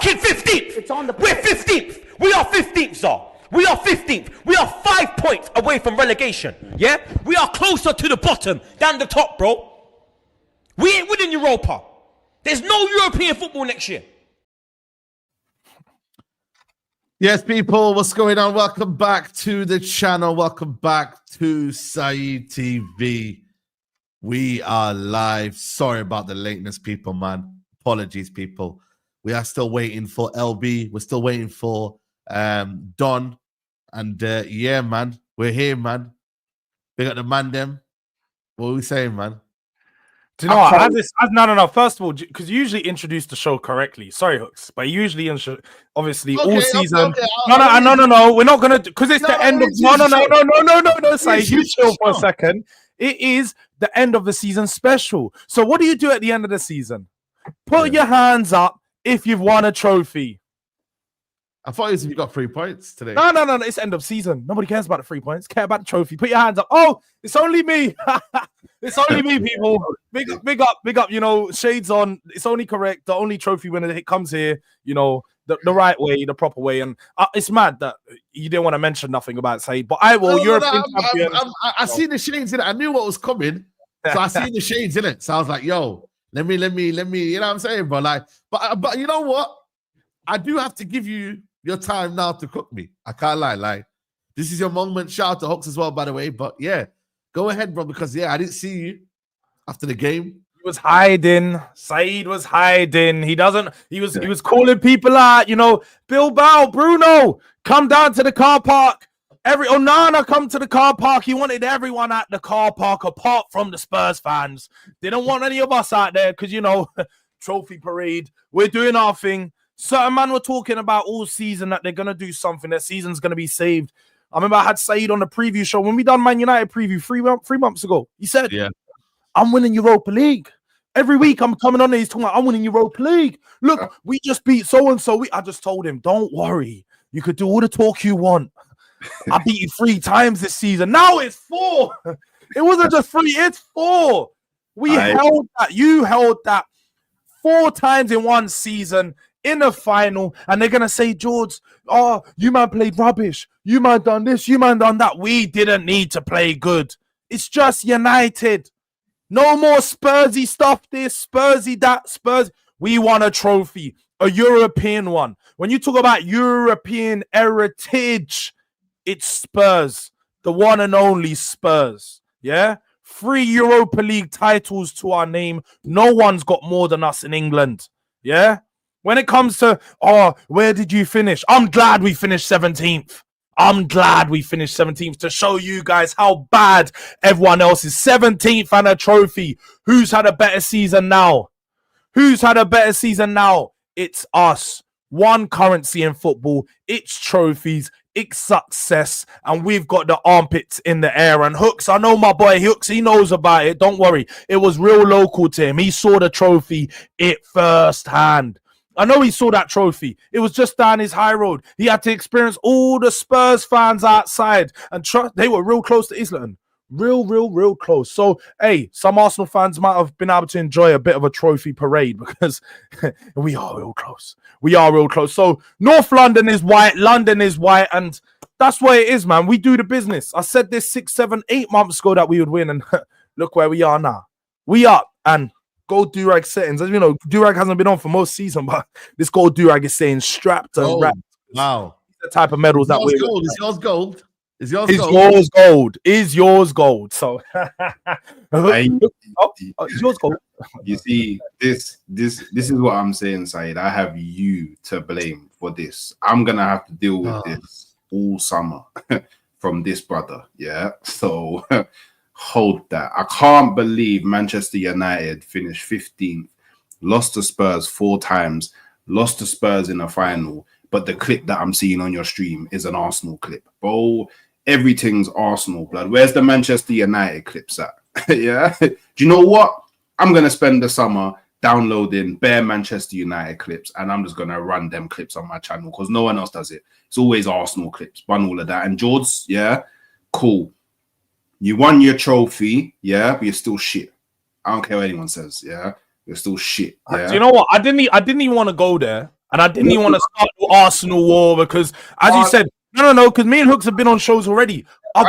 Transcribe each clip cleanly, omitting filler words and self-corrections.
fucking 15th. It's on the. We're 15th. We are 15th, sir. We are 15th. We are 5 points away from relegation. Yeah? We are closer to the bottom than the top, bro. We ain't winning Europa. There's no European football next year. Yes, people, what's going on? Welcome back to the channel. Welcome back to Saeed TV. We are live. Sorry about the lateness, people, man. Apologies, people. We are still waiting for LB. We're still waiting for Don. And yeah, man, we're here, man. We got the man them. What are we saying, man? Do you know what? No. First of all, because you usually introduce the show correctly. Sorry, Hooks, but usually obviously all season. No. We're not gonna because it's the end of no. Say you chill for a second. It is the end of the season special. So what do you do at the end of the season? Put your hands up if you've won a trophy. I thought it was if you got 3 points today. No. It's end of season. Nobody cares about the 3 points. Care about the trophy. Put your hands up. Oh, it's only me. It's only me, people. Big up. You know, shades on. It's only correct. The only trophy winner that comes here. You know, the right way, the proper way. And it's mad that you didn't want to mention nothing about Saeed. But I will. European champion. I seen the shades in it. I knew what was coming, so I seen the shades in it. So I was like, yo, let me. You know what I'm saying, bro? Like, but you know what? I do have to give you your time now to cook me. I can't lie. Like, this is your moment. Shout out to Hawks as well, by the way. But yeah, go ahead, bro, because I didn't see you after the game. He was hiding. Saeed was hiding. He was calling people out, you know, Bilbao, Bruno, come down to the car park. Onana come to the car park. He wanted everyone at the car park apart from the Spurs fans. Didn't want any of us out there because, trophy parade. We're doing our thing. Certain man were talking about all season that they're going to do something. Their season's going to be saved. I remember I had Saeed on the preview show when we done Man United preview 3 months ago. He said, I'm winning Europa League. Every week I'm coming on there, he's talking about, I'm winning Europa League. Look, we just beat so-and-so. I just told him, don't worry. You could do all the talk you want. I beat you 3 times this season. Now it's 4. It wasn't just 3, it's 4. Held that. You held that 4 times in one season in the final. And they're going to say, George, you man played rubbish. You man done this. You man done that. We didn't need to play good. It's just United. No more Spursy stuff, this, Spursy that, Spurs. We won a trophy, a European one. When you talk about European heritage, it's Spurs, the one and only Spurs. Yeah? 3 Europa League titles to our name. No one's got more than us in England. Yeah? When it comes to, where did you finish? I'm glad we finished 17th. I'm glad we finished 17th to show you guys how bad everyone else is. 17th and a trophy. Who's had a better season now? Who's had a better season now? It's us. One currency in football. It's trophies. It's success. And we've got the armpits in the air. And Hooks, I know my boy Hooks, he knows about it. Don't worry. It was real local to him. He saw the trophy firsthand. I know he saw that trophy. It was just down his high road. He had to experience all the Spurs fans outside. And they were real close to Islington. Real close. So, hey, some Arsenal fans might have been able to enjoy a bit of a trophy parade because we are real close. We are real close. So, North London is white. London is white. And that's what it is, man. We do the business. I said this 6, 7, 8 months ago that we would win. And look where we are now. We up. And gold durag settings. As you know, durag hasn't been on for most season, but this gold durag is saying strapped and wrapped. Wow. The type of medals that we're gold. Is yours gold? Is yours gold? Is yours gold? So it's yours gold. You see, this is what I'm saying, Saeed. I have you to blame for this. I'm gonna have to deal with this all summer from this brother. Yeah. So hold that. I can't believe Manchester United finished 15th, lost to Spurs 4 times, lost to Spurs in the final. But the clip that I'm seeing on your stream is an Arsenal clip. Bro, everything's Arsenal, blood. Where's the Manchester United clips at? Yeah. Do you know what? I'm going to spend the summer downloading bare Manchester United clips, and I'm just going to run them clips on my channel because no one else does it. It's always Arsenal clips, run all of that. And George, yeah, cool. You won your trophy, yeah, but you're still shit. I don't care what anyone says, yeah. You're still shit. Yeah? Do you know what? I didn't even want to go there, and I didn't even want to start the Arsenal war because, as you said, no, because me and Hooks have been on shows already. I've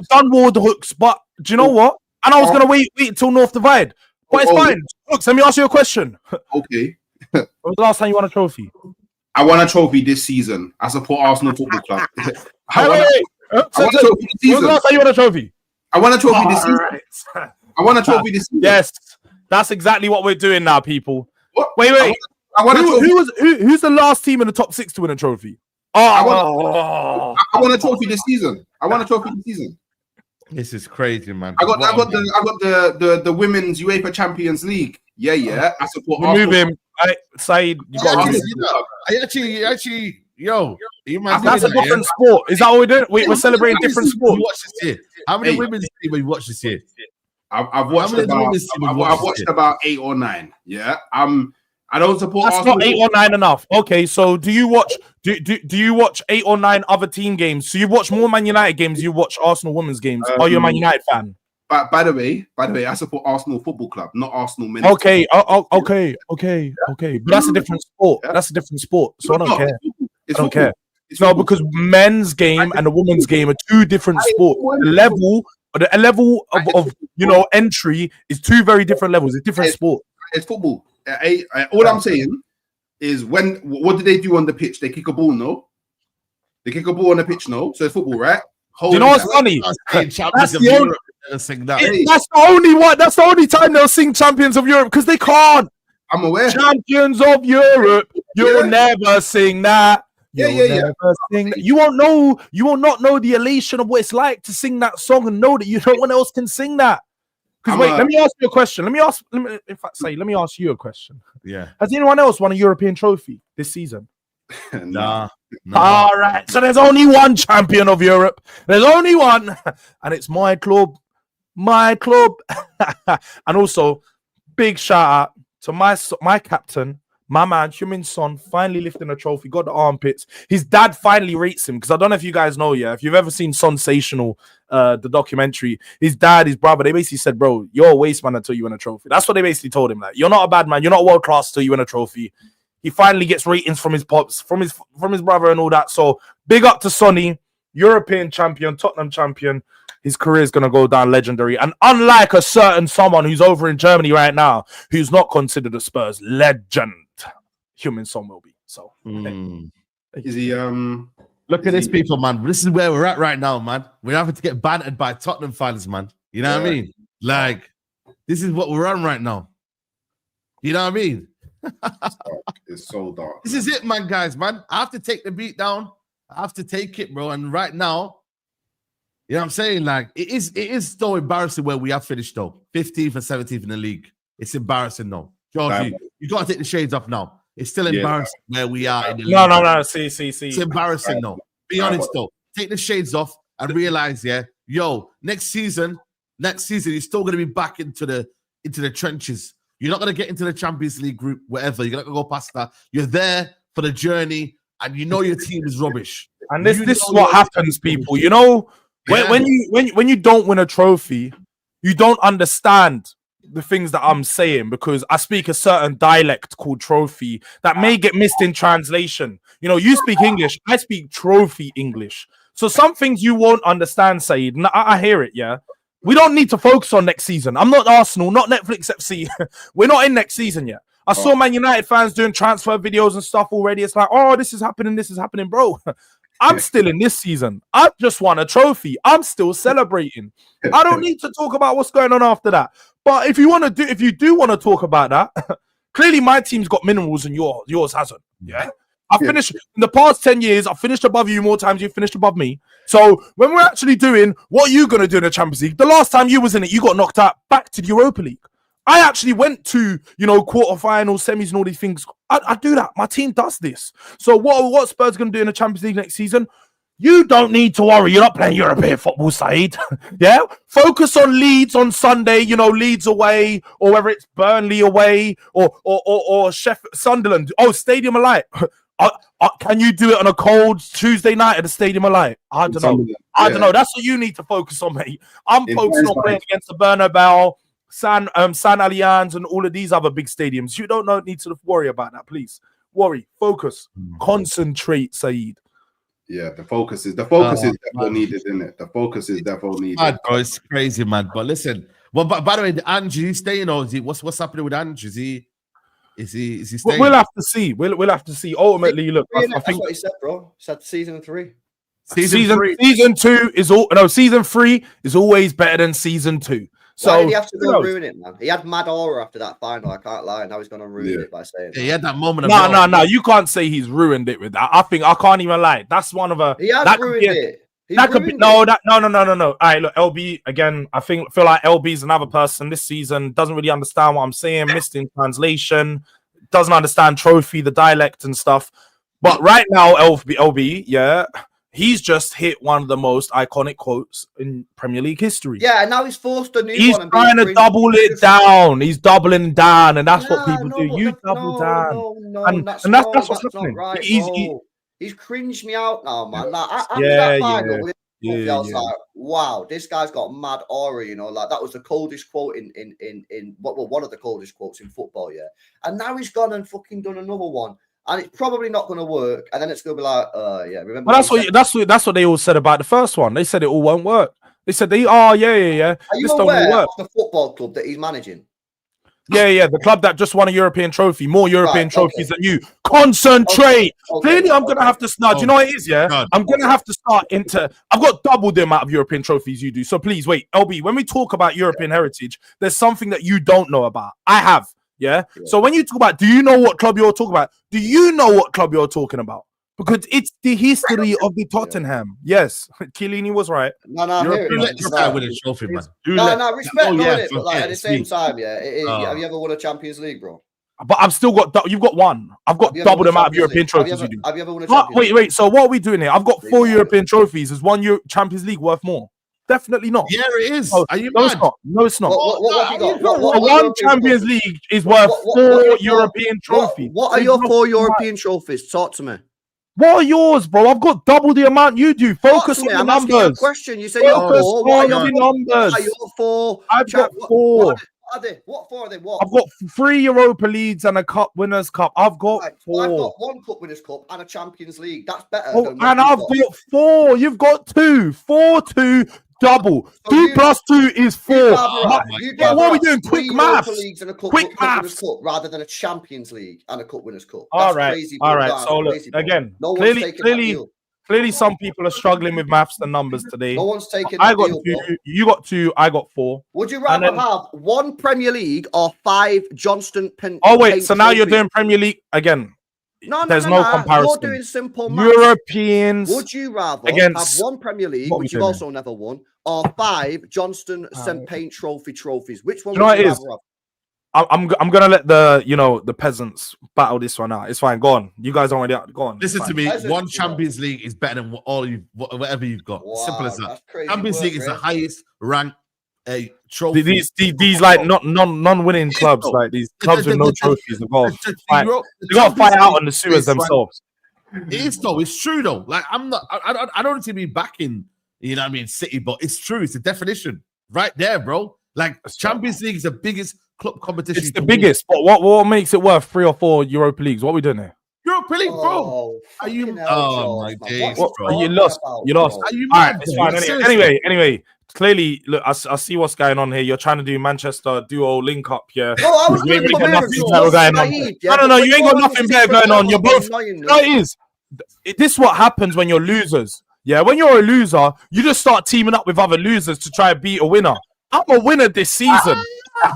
done war with the Hooks, but do you know what? And I was gonna wait until North Divide, but it's fine. Hooks, let me ask you a question. Okay. When was the last time you won a trophy? I won a trophy this season. I support Arsenal Football Club. Wait. When was the last time you won a trophy? I won a trophy this season. Right. I won a trophy this season. Yes, that's exactly what we're doing now, people. What? Wait. I won a trophy. Who's the last team in the top 6 to win a trophy? I won a trophy this season. This is crazy, man. I got the women's UEFA Champions League. Yeah. I support Arsenal. Move him. Saeed, you got actually, yo, that's a different sport. Is that what we're doing? We're celebrating different sports. Watch this year. How many women's team have you watched this year? I've watched about 8 or 9. Yeah, I don't support. That's Arsenal. Not 8 or 9 enough. Okay, so do you watch? Do you watch 8 or 9 other team games? So you watch more Man United games. You watch Arsenal women's games. Are you a Man United fan? By the way, I support Arsenal Football Club, not Arsenal men. Okay. But that's a different sport. Yeah. That's a different sport. So I don't care. I don't care. No, because men's game and the women's game are 2 different sports. The level of entry is 2 very different levels. It's different sport. It's football. All I'm saying is what do they do on the pitch? They kick a ball, no? They kick a ball on the pitch, no? So it's football, right? Do you know what's funny? That's the only time they'll sing Champions of Europe because they can't. I'm aware. Champions of Europe, you'll never sing that. Never sing. You won't know. You will not know the elation of what it's like to sing that song and know that no one else can sing that. Because let me ask you a question. Let me ask you a question. Yeah. Has anyone else won a European trophy this season? Nah. All right. So there's only one champion of Europe. There's only one, and it's my club. My club. And also, big shout out to my captain, my man, Heung-min Son, finally lifting a trophy, got the armpits. His dad finally rates him, because I don't know if you guys know, if you've ever seen Sensational, the documentary, his dad, his brother, they basically said, bro, you're a waste man until you win a trophy. That's what they basically told him. Like, you're not a bad man, you're not world class until you win a trophy. He finally gets ratings from his pops, from his brother and all that. So big up to Sonny, European champion, Tottenham champion. His career is going to go down legendary. And unlike a certain someone who's over in Germany right now, who's not considered a Spurs legend, Heung-min Son will be. So, is he? Look at this, people, man. This is where we're at right now, man. We're having to get bantered by Tottenham fans, man. You know what I mean? Like, this is what we're on right now. You know what I mean? It's so dark. This is it, man, guys, man. I have to take the beat down. I have to take it, bro. And right now, you know what I'm saying? Like, it is so embarrassing where we have finished, though. 15th and 17th in the league. It's embarrassing, though. Georgie, you got to take the shades off now. It's still embarrassing where we are in the league. No. See. It's embarrassing, though. Be honest, though. Take the shades off and realize, next season, you're still going to be back into the trenches. You're not going to get into the Champions League group, whatever. You're not going to go past that. You're there for the journey, and you know your team is rubbish. And this is what happens, people. You know, when you don't win a trophy, you don't understand the things that I'm saying, because I speak a certain dialect called trophy that may get missed in translation. You know, you speak English, I speak trophy English. So some things you won't understand, Saeed, and I hear it, We don't need to focus on next season. I'm not Arsenal, not Netflix FC. We're not in next season yet. I saw Man United fans doing transfer videos and stuff already. It's like, oh, this is happening, bro. I'm still in this season. I've just won a trophy. I'm still celebrating. I don't need to talk about what's going on after that. But if you do want to talk about that, clearly my team's got minerals and yours hasn't. Yeah. I finished in the past 10 years. I finished above you more times. You finished above me. So when we're actually doing what are you going to do in the Champions League, the last time you was in it, you got knocked out back to the Europa League. I actually went to, quarterfinals, semis, and all these things. I do that. My team does this. So what Spurs going to do in the Champions League next season? You don't need to worry. You're not playing European football, Saeed. Focus on Leeds on Sunday. Leeds away, or whether it's Burnley away, or Sunderland. Oh, Stadium of Light. Can you do it on a cold Tuesday night at the Stadium of Light? I don't know. I don't know. That's what you need to focus on, mate. I'm focusing on playing against the Bernabeu, San Allianz, and all of these other big stadiums. You don't need to worry about that, please. Focus, concentrate, Saeed. Yeah, the focus is definitely needed, isn't it? The focus is definitely needed. Mad, bro, it's crazy, man. But listen, by the way, Andrew, is he staying, or is he? What's happening with Andrew? Is he staying? We'll have to see. We'll have to see. Ultimately, look, I think what he said, bro. He said season 3. Season 3 is always better than season 2. So why did he have to go and ruin it, man? He had mad aura after that final. I can't lie. Now he's going to ruin it by saying. He had that moment. No. You can't say he's ruined it with that. I can't even lie. That's one of a. He has ruined it. That could be no. All right, look, LB again. I feel like LB's another person this season doesn't really understand what I'm saying. Missed in translation, doesn't understand trophy, the dialect and stuff. But right now, LB, he's just hit one of the most iconic quotes in Premier League history. Yeah, and now he's forced a new one. He's trying to double it down. He's doubling down, and that's what people do. You double down. That's what's happening. Right, he's cringed me out now, man. Like after that final, I was like, wow, this guy's got mad aura, like that was the coldest quote in one of the coldest quotes in football, And now he's gone and fucking done another one. And it's probably not going to work. And then it's going to be like, remember? Well, that's what they all said about the first one. They said it all won't work. They said yeah. Are you aware of the football club that he's managing? Yeah. The club that just won a European trophy, more European trophies than you. Concentrate. Clearly, I'm going to have to start. You know what it is, God. I'm going to have to start I've got double the amount of European trophies you do. So please wait, LB. When we talk about European heritage, there's something that you don't know about. I have. Yeah. So when you talk about, do you know what club you're talking about? Do you know what club you're talking about? because it's the history of the Tottenham. Yes, Chiellini was right. No, I hear it. Let this guy win a trophy, man. No, respect, yeah, but like, at the same time, have you ever won a Champions League, bro? But I've still got. You've got one. I've got double the amount of European trophies you do. Have you ever won a Champions League? Wait. So what are we doing here? I've got 4 European trophies. Is one Champions League worth more? Definitely not. Yeah, it is. Oh, Are you no, mad? it's not. No, it's not. What have you got? One Champions League is worth 4 European trophies. What are your 4 European trophies? Talk to me. What are yours, bro? I've got double the amount you do. Focus on the I'm numbers. asking you a question. You said you're 4. What are your numbers? What are your 4? I've got 4. What are they? What 4 are they? What? I've got 3 Europa Leagues and a Cup Winners' Cup. I've got 4. I've got 1 Cup Winners' Cup and a Champions League. That's better. And I've got 4. You've got 2. 4, 2, double. So 2 plus 2 is 4. What are we doing? Quick maths. Quick maths. Rather than a Champions League and a Cup Winners' Cup. All right. So look, again, clearly, some people are struggling with maths and numbers today. No one's taking. I got 2. You got 2. I got 4. Would you rather have 1 Premier League or 5 Johnston Pen? Oh wait, so now you're doing Premier League again. No, there's no comparison. You're doing simple maths. Europeans. Would you rather have 1 Premier League, which you've also never won, or 5 Johnston St. Paint trophies? Which one would you rather have? I'm gonna let the peasants battle this one out. It's fine. Go on. You guys already go on. Listen to me. One Champions League is better than whatever you've got. Wow, simple as that. Champions League is the highest ranked trophy. These like non-winning clubs, like these clubs with no trophies. They got to fight out on the sewers themselves. It is though. It's true though. Like I don't need to be backing. You know what I mean? City, but it's true. It's the definition right there, bro. Like Champions League is the biggest club competition. It's the biggest. But what makes it worth 3 or 4 Europa Leagues? What are we doing here? Europa League, bro. Are you? Oh my days, bro. You lost. You lost. Are you? All right, it's fine. Anyway. Clearly, look, I see what's going on here. You're trying to do Manchester duo link up here. No, I was going on. No, you ain't got nothing better going on. You're both. No, it is. This is what happens when you're losers. Yeah, when you're a loser, you just start teaming up with other losers to try and beat a winner. I'm a winner this season.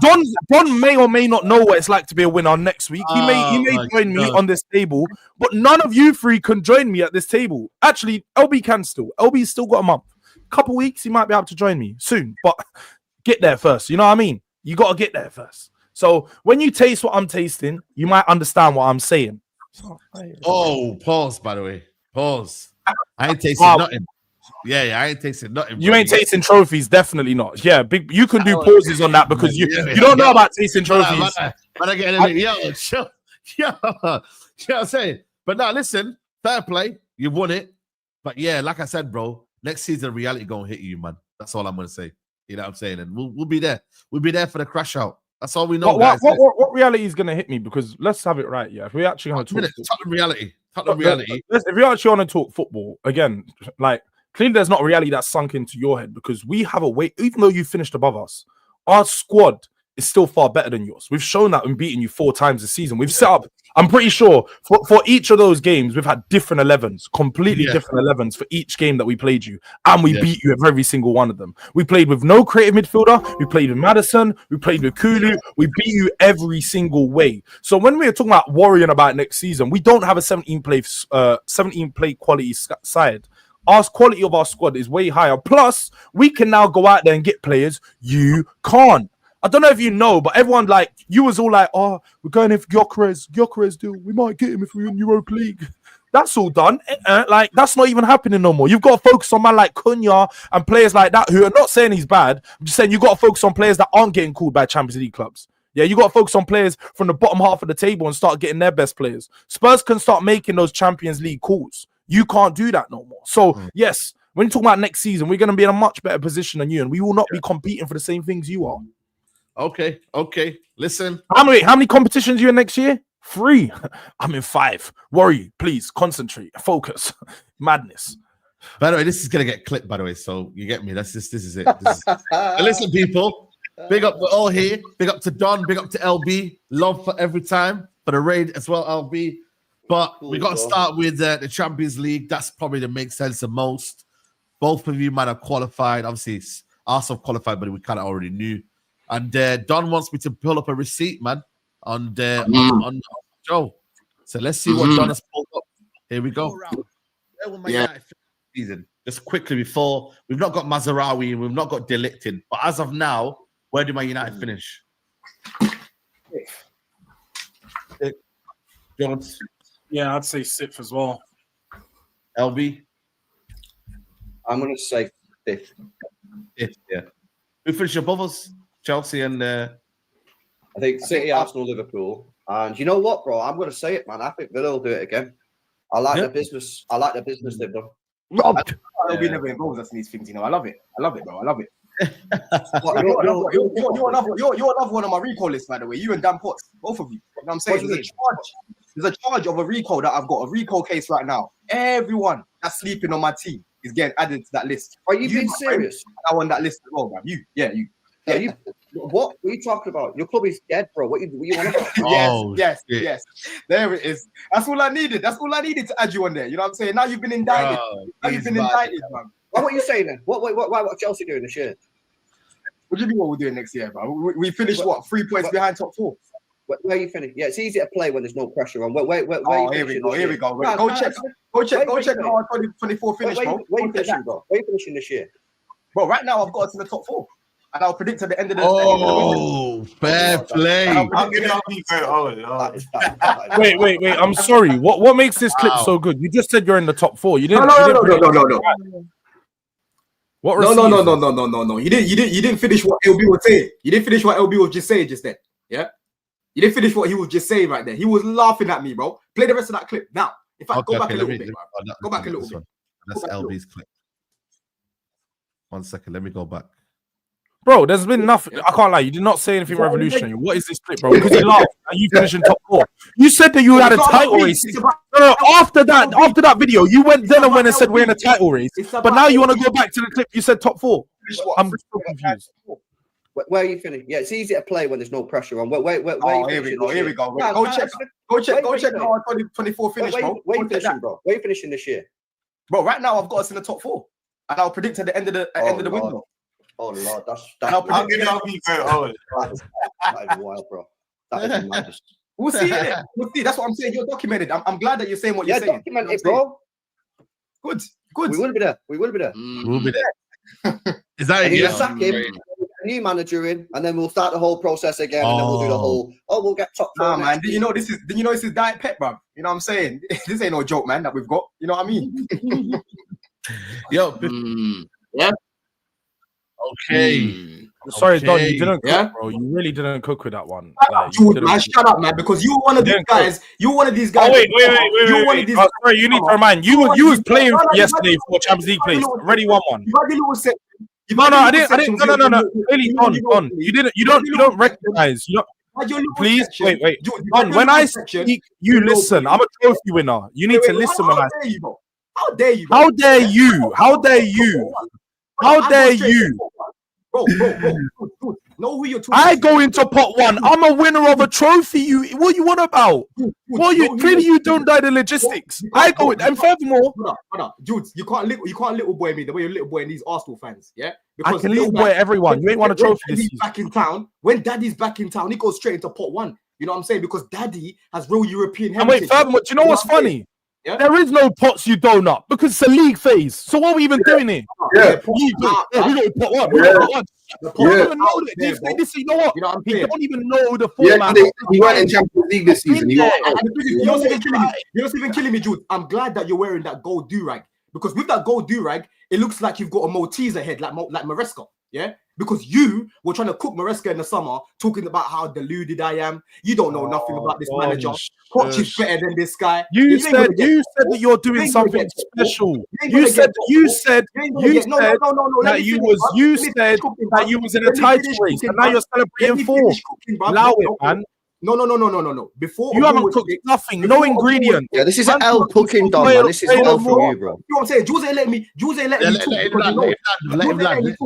Don may or may not know what it's like to be a winner next week. He may join me on this table, but none of you 3 can join me at this table. Actually, LB can still. LB's still got a month. Couple weeks, he might be able to join me soon, but get there first. You know what I mean? You got to get there first. So when you taste what I'm tasting, you might understand what I'm saying. Oh, pause, by the way. Pause. I ain't tasting nothing. Yeah, I ain't tasting nothing. You ain't tasting trophies, definitely not. Yeah, big. You can do pauses on that because you don't know about tasting trophies. But I get sure. I'm saying. But now listen, fair play. You won it. But yeah, like I said, bro, next season reality gonna hit you, man. That's all I'm gonna say. You know what I'm saying? And we'll be there. We'll be there for the crash out. That's all we know. What reality is gonna hit me? Because let's have it right. Yeah, if we actually want to talk reality. If you actually want to talk football again, like clearly there's not reality that's sunk into your head because we have a way. Even though you finished above us, our squad is still far better than yours. We've shown that in beating you 4 times this season. We've set up. I'm pretty sure for each of those games, we've had different 11s, completely different 11s for each game that we played you. And we beat you at every single one of them. We played with no creative midfielder. We played with Maddison. We played with Kulu. We beat you every single way. So when we're talking about worrying about next season, we don't have a 17 play quality side. Our quality of our squad is way higher. Plus, we can now go out there and get players you can't. I don't know if you know, but everyone you was all like, oh, we're going in for Gyökeres deal. We might get him if we're in Europa League. That's all done. That's not even happening no more. You've got to focus on man like Cunha and players like that who are not saying he's bad. I'm just saying you've got to focus on players that aren't getting called by Champions League clubs. Yeah, you got to focus on players from the bottom half of the table and start getting their best players. Spurs can start making those Champions League calls. You can't do that no more. So, yes, when you talk about next season, we're going to be in a much better position than you, and we will not be competing for the same things you are. Okay. Listen. How many competitions are you in next year? 3. I'm in 5. Worry, please, concentrate, focus. Madness. By the way, this is gonna get clipped, by the way. So you get me. This is it. Listen, people. Big up to all here. Big up to Don. Big up to LB. Love for every time. For the raid as well, LB. But we got to start with the Champions League. That's probably that makes sense the most. Both of you might have qualified. Obviously, Arsenal qualified, but we kind of already knew. And Don wants me to pull up a receipt, man, on Joe. So let's see what Don has pulled up. Here we go. Where will Man United finish the season? Just quickly before, we've not got Mazraoui and we've not got De Ligt in. But as of now, where do Man United finish? Jones? Yeah, I'd say 6th as well. LB? I'm going to say 5th. 5th, yeah. Who finished above us? Chelsea and... I think City, Arsenal, Liverpool. And you know what, bro? I'm going to say it, man. I think Villa will do it again. I like the business. I like the business they've done. Robbed. Nobody never involves us in these things, you know. I love it, bro. I love it. You're another one on my recall list, by the way. You and Dan Potts, both of you. You know what I'm saying? There's a charge of a recall that I've got, a recall case right now. Everyone that's sleeping on my team is getting added to that list. Are you being serious? I on that list as well, man. You. What are you talking about? Your club is dead, bro. What you want about? Yes. There it is. That's all I needed. That's all I needed to add you on there. You know what I'm saying? Now you've been indicted. Man. What are you saying then? What Chelsea doing this year? What do you mean what we're doing next year, bro? We finished 3 points behind top 4. Where you finish? Yeah, it's easy to play when there's no pressure on. Where here we go. Go check our 2024 finish, bro. Where you finishing, bro? Where you finishing this year? Bro, right now I've got us in the top 4. And I'll predict at the end of the fair play. Wait. I'm sorry. What makes this clip so good? You just said you're in the top 4. You didn't. No. What? No. You didn't finish what LB was saying. You didn't finish what LB was just saying just then. Yeah. You didn't finish what he was just saying right there. He was laughing at me, bro. Play the rest of that clip now. In fact, go back a little bit. Go back a little bit. That's LB's clip. 1 second. Let me go back. Bro, there's been nothing. I can't lie. You did not say anything revolutionary. What is this clip, bro? Because you laughed and you finished in top 4. You said that you had a title race. No, after that video, you went and said we're in a title race. But now you want to go back to the clip. You said top 4. I'm so confused. Where are you finishing? Yeah, it's easy to play when there's no pressure on. Where here we go. Go check our 2024 finish, bro. Where you finishing, bro? Where you finishing this year? Bro, right now I've got us in the top 4. And I'll predict at the end of the window. Oh Lord, that's wild, bro. That is madness. We'll see. That's what I'm saying. You're documented. I'm glad that you're saying what you're saying. Documented, bro. Good. We will be there. We'll be there. Is that it? Sack him, a new manager in, and then we'll start the whole process again, and then we'll do the whole. We'll get top 4. Nah, man. Did you know this is Diet Pep, bro? You know what I'm saying? This ain't no joke, man. That we've got. You know what I mean? Yo. Yeah. Okay. Sorry, Don, you didn't cook, bro. You really didn't cook with that one. Shut up, man, because you were one of these guys. Oh, wait. Sorry, you need to remind. You was playing yesterday for Champions League place. Already won one. No, I didn't. No. Really, Don. You don't recognize. Please, wait. Don, when I speak, you listen. I'm a trophy winner. You need to listen when I speak. How dare you? How dare you? How dare you? How dare you? Bro. Know who you're talking I go into pot 1. I'm a winner of a trophy. What you want about? Clearly you don't know the logistics. I go in, and furthermore, Jude, you can't little boy me the way you're little boy in these Arsenal fans, yeah? Because I can little boy everyone. You ain't won a trophy this season. Back in town. When Daddy's back in town, he goes straight into pot 1. You know what I'm saying? Because Daddy has real European heritage. And wait, furthermore, do you know what's funny? Yeah. There is no pots you donut because it's a league phase. So what are we even doing here? Yeah, we got pot 1. We got pot 1. You don't even know that. You know what? He don't even know the format. He went in Champions League this season. You're not even killing me, Jude. I'm glad that you're wearing that gold do-rag. Because with that gold do-rag, it looks like you've got a Malteser head, like Maresca. Yeah? Because you were trying to cook Maresca in the summer, talking about how deluded I am. You don't know nothing about this manager. Poch is better than this guy. You said that you're doing something special. You said that you was in a title race, and now you're celebrating 4. Allow it, man. No. Before you haven't cooked nothing, no ingredients. Yeah, this is an L cooking, Don, man. This is L for you, bro. You know what I'm saying? Jules ain't let me let him land.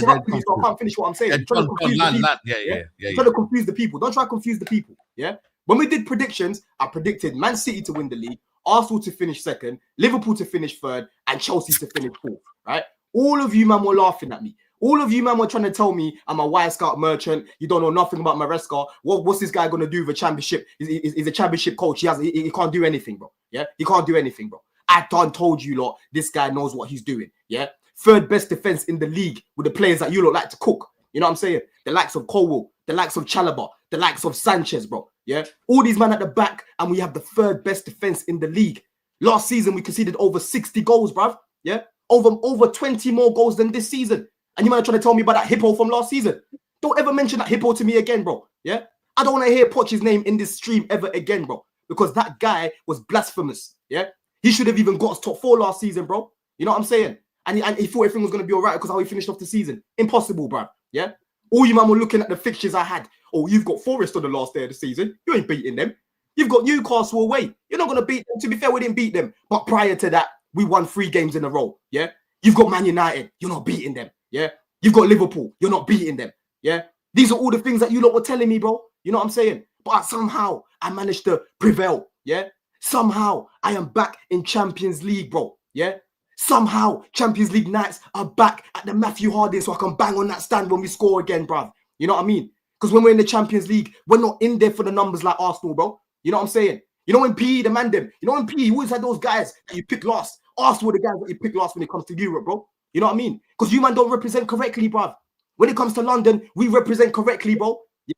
I can't finish what I'm saying. Trying to confuse the people. Don't try to confuse the people. Yeah. When we did predictions, I predicted Man City to win the league, Arsenal to finish 2nd, Liverpool to finish 3rd, and Chelsea to finish 4th. Right? All of you, man, were laughing at me. All of you, man, were trying to tell me I'm a Wire Scout merchant. You don't know nothing about Maresca. What's this guy gonna do with a championship? He's a championship coach. He can't do anything, bro. Yeah, he can't do anything, bro. I done told you lot, this guy knows what he's doing. Yeah, third best defense in the league with the players that you lot like to cook. You know what I'm saying? The likes of Colwell, the likes of Chalobah, the likes of Sanchez, bro. Yeah, all these men at the back, and we have the third best defense in the league. Last season we conceded over 60 goals, bruv. Yeah, over 20 more goals than this season. And you might try to tell me about that hippo from last season. Don't ever mention that hippo to me again, bro. Yeah, I don't want to hear Poch's name in this stream ever again, bro, because that guy was blasphemous. Yeah, he should have even got us top 4 last season, bro. You know what I'm saying? And he thought everything was going to be all right because how he finished off the season. Impossible, bro. Yeah, all you man were looking at the fixtures I had. Oh, you've got Forest on the last day of the season. You ain't beating them. You've got Newcastle away. You're not going to beat them. To be fair, we didn't beat them. But prior to that, we won 3 games in a row. Yeah, you've got Man United. You're not beating them. Yeah, you've got Liverpool. You're not beating them. Yeah, these are all the things that you lot were telling me, bro. You know what I'm saying? But somehow I managed to prevail. Yeah, somehow I am back in Champions League, bro. Yeah, somehow Champions League nights are back at the Matthew Harding, so I can bang on that stand when we score again, bruv. You know what I mean? Because when we're in the Champions League, we're not in there for the numbers like Arsenal, bro. You know what I'm saying? You know when PE, the man them. You know when PE, you always had those guys that you pick last. Arsenal were the guys that you pick last when it comes to Europe, bro. You know what I mean? Because you man don't represent correctly, bruv. When it comes to London, we represent correctly, bro. Yeah.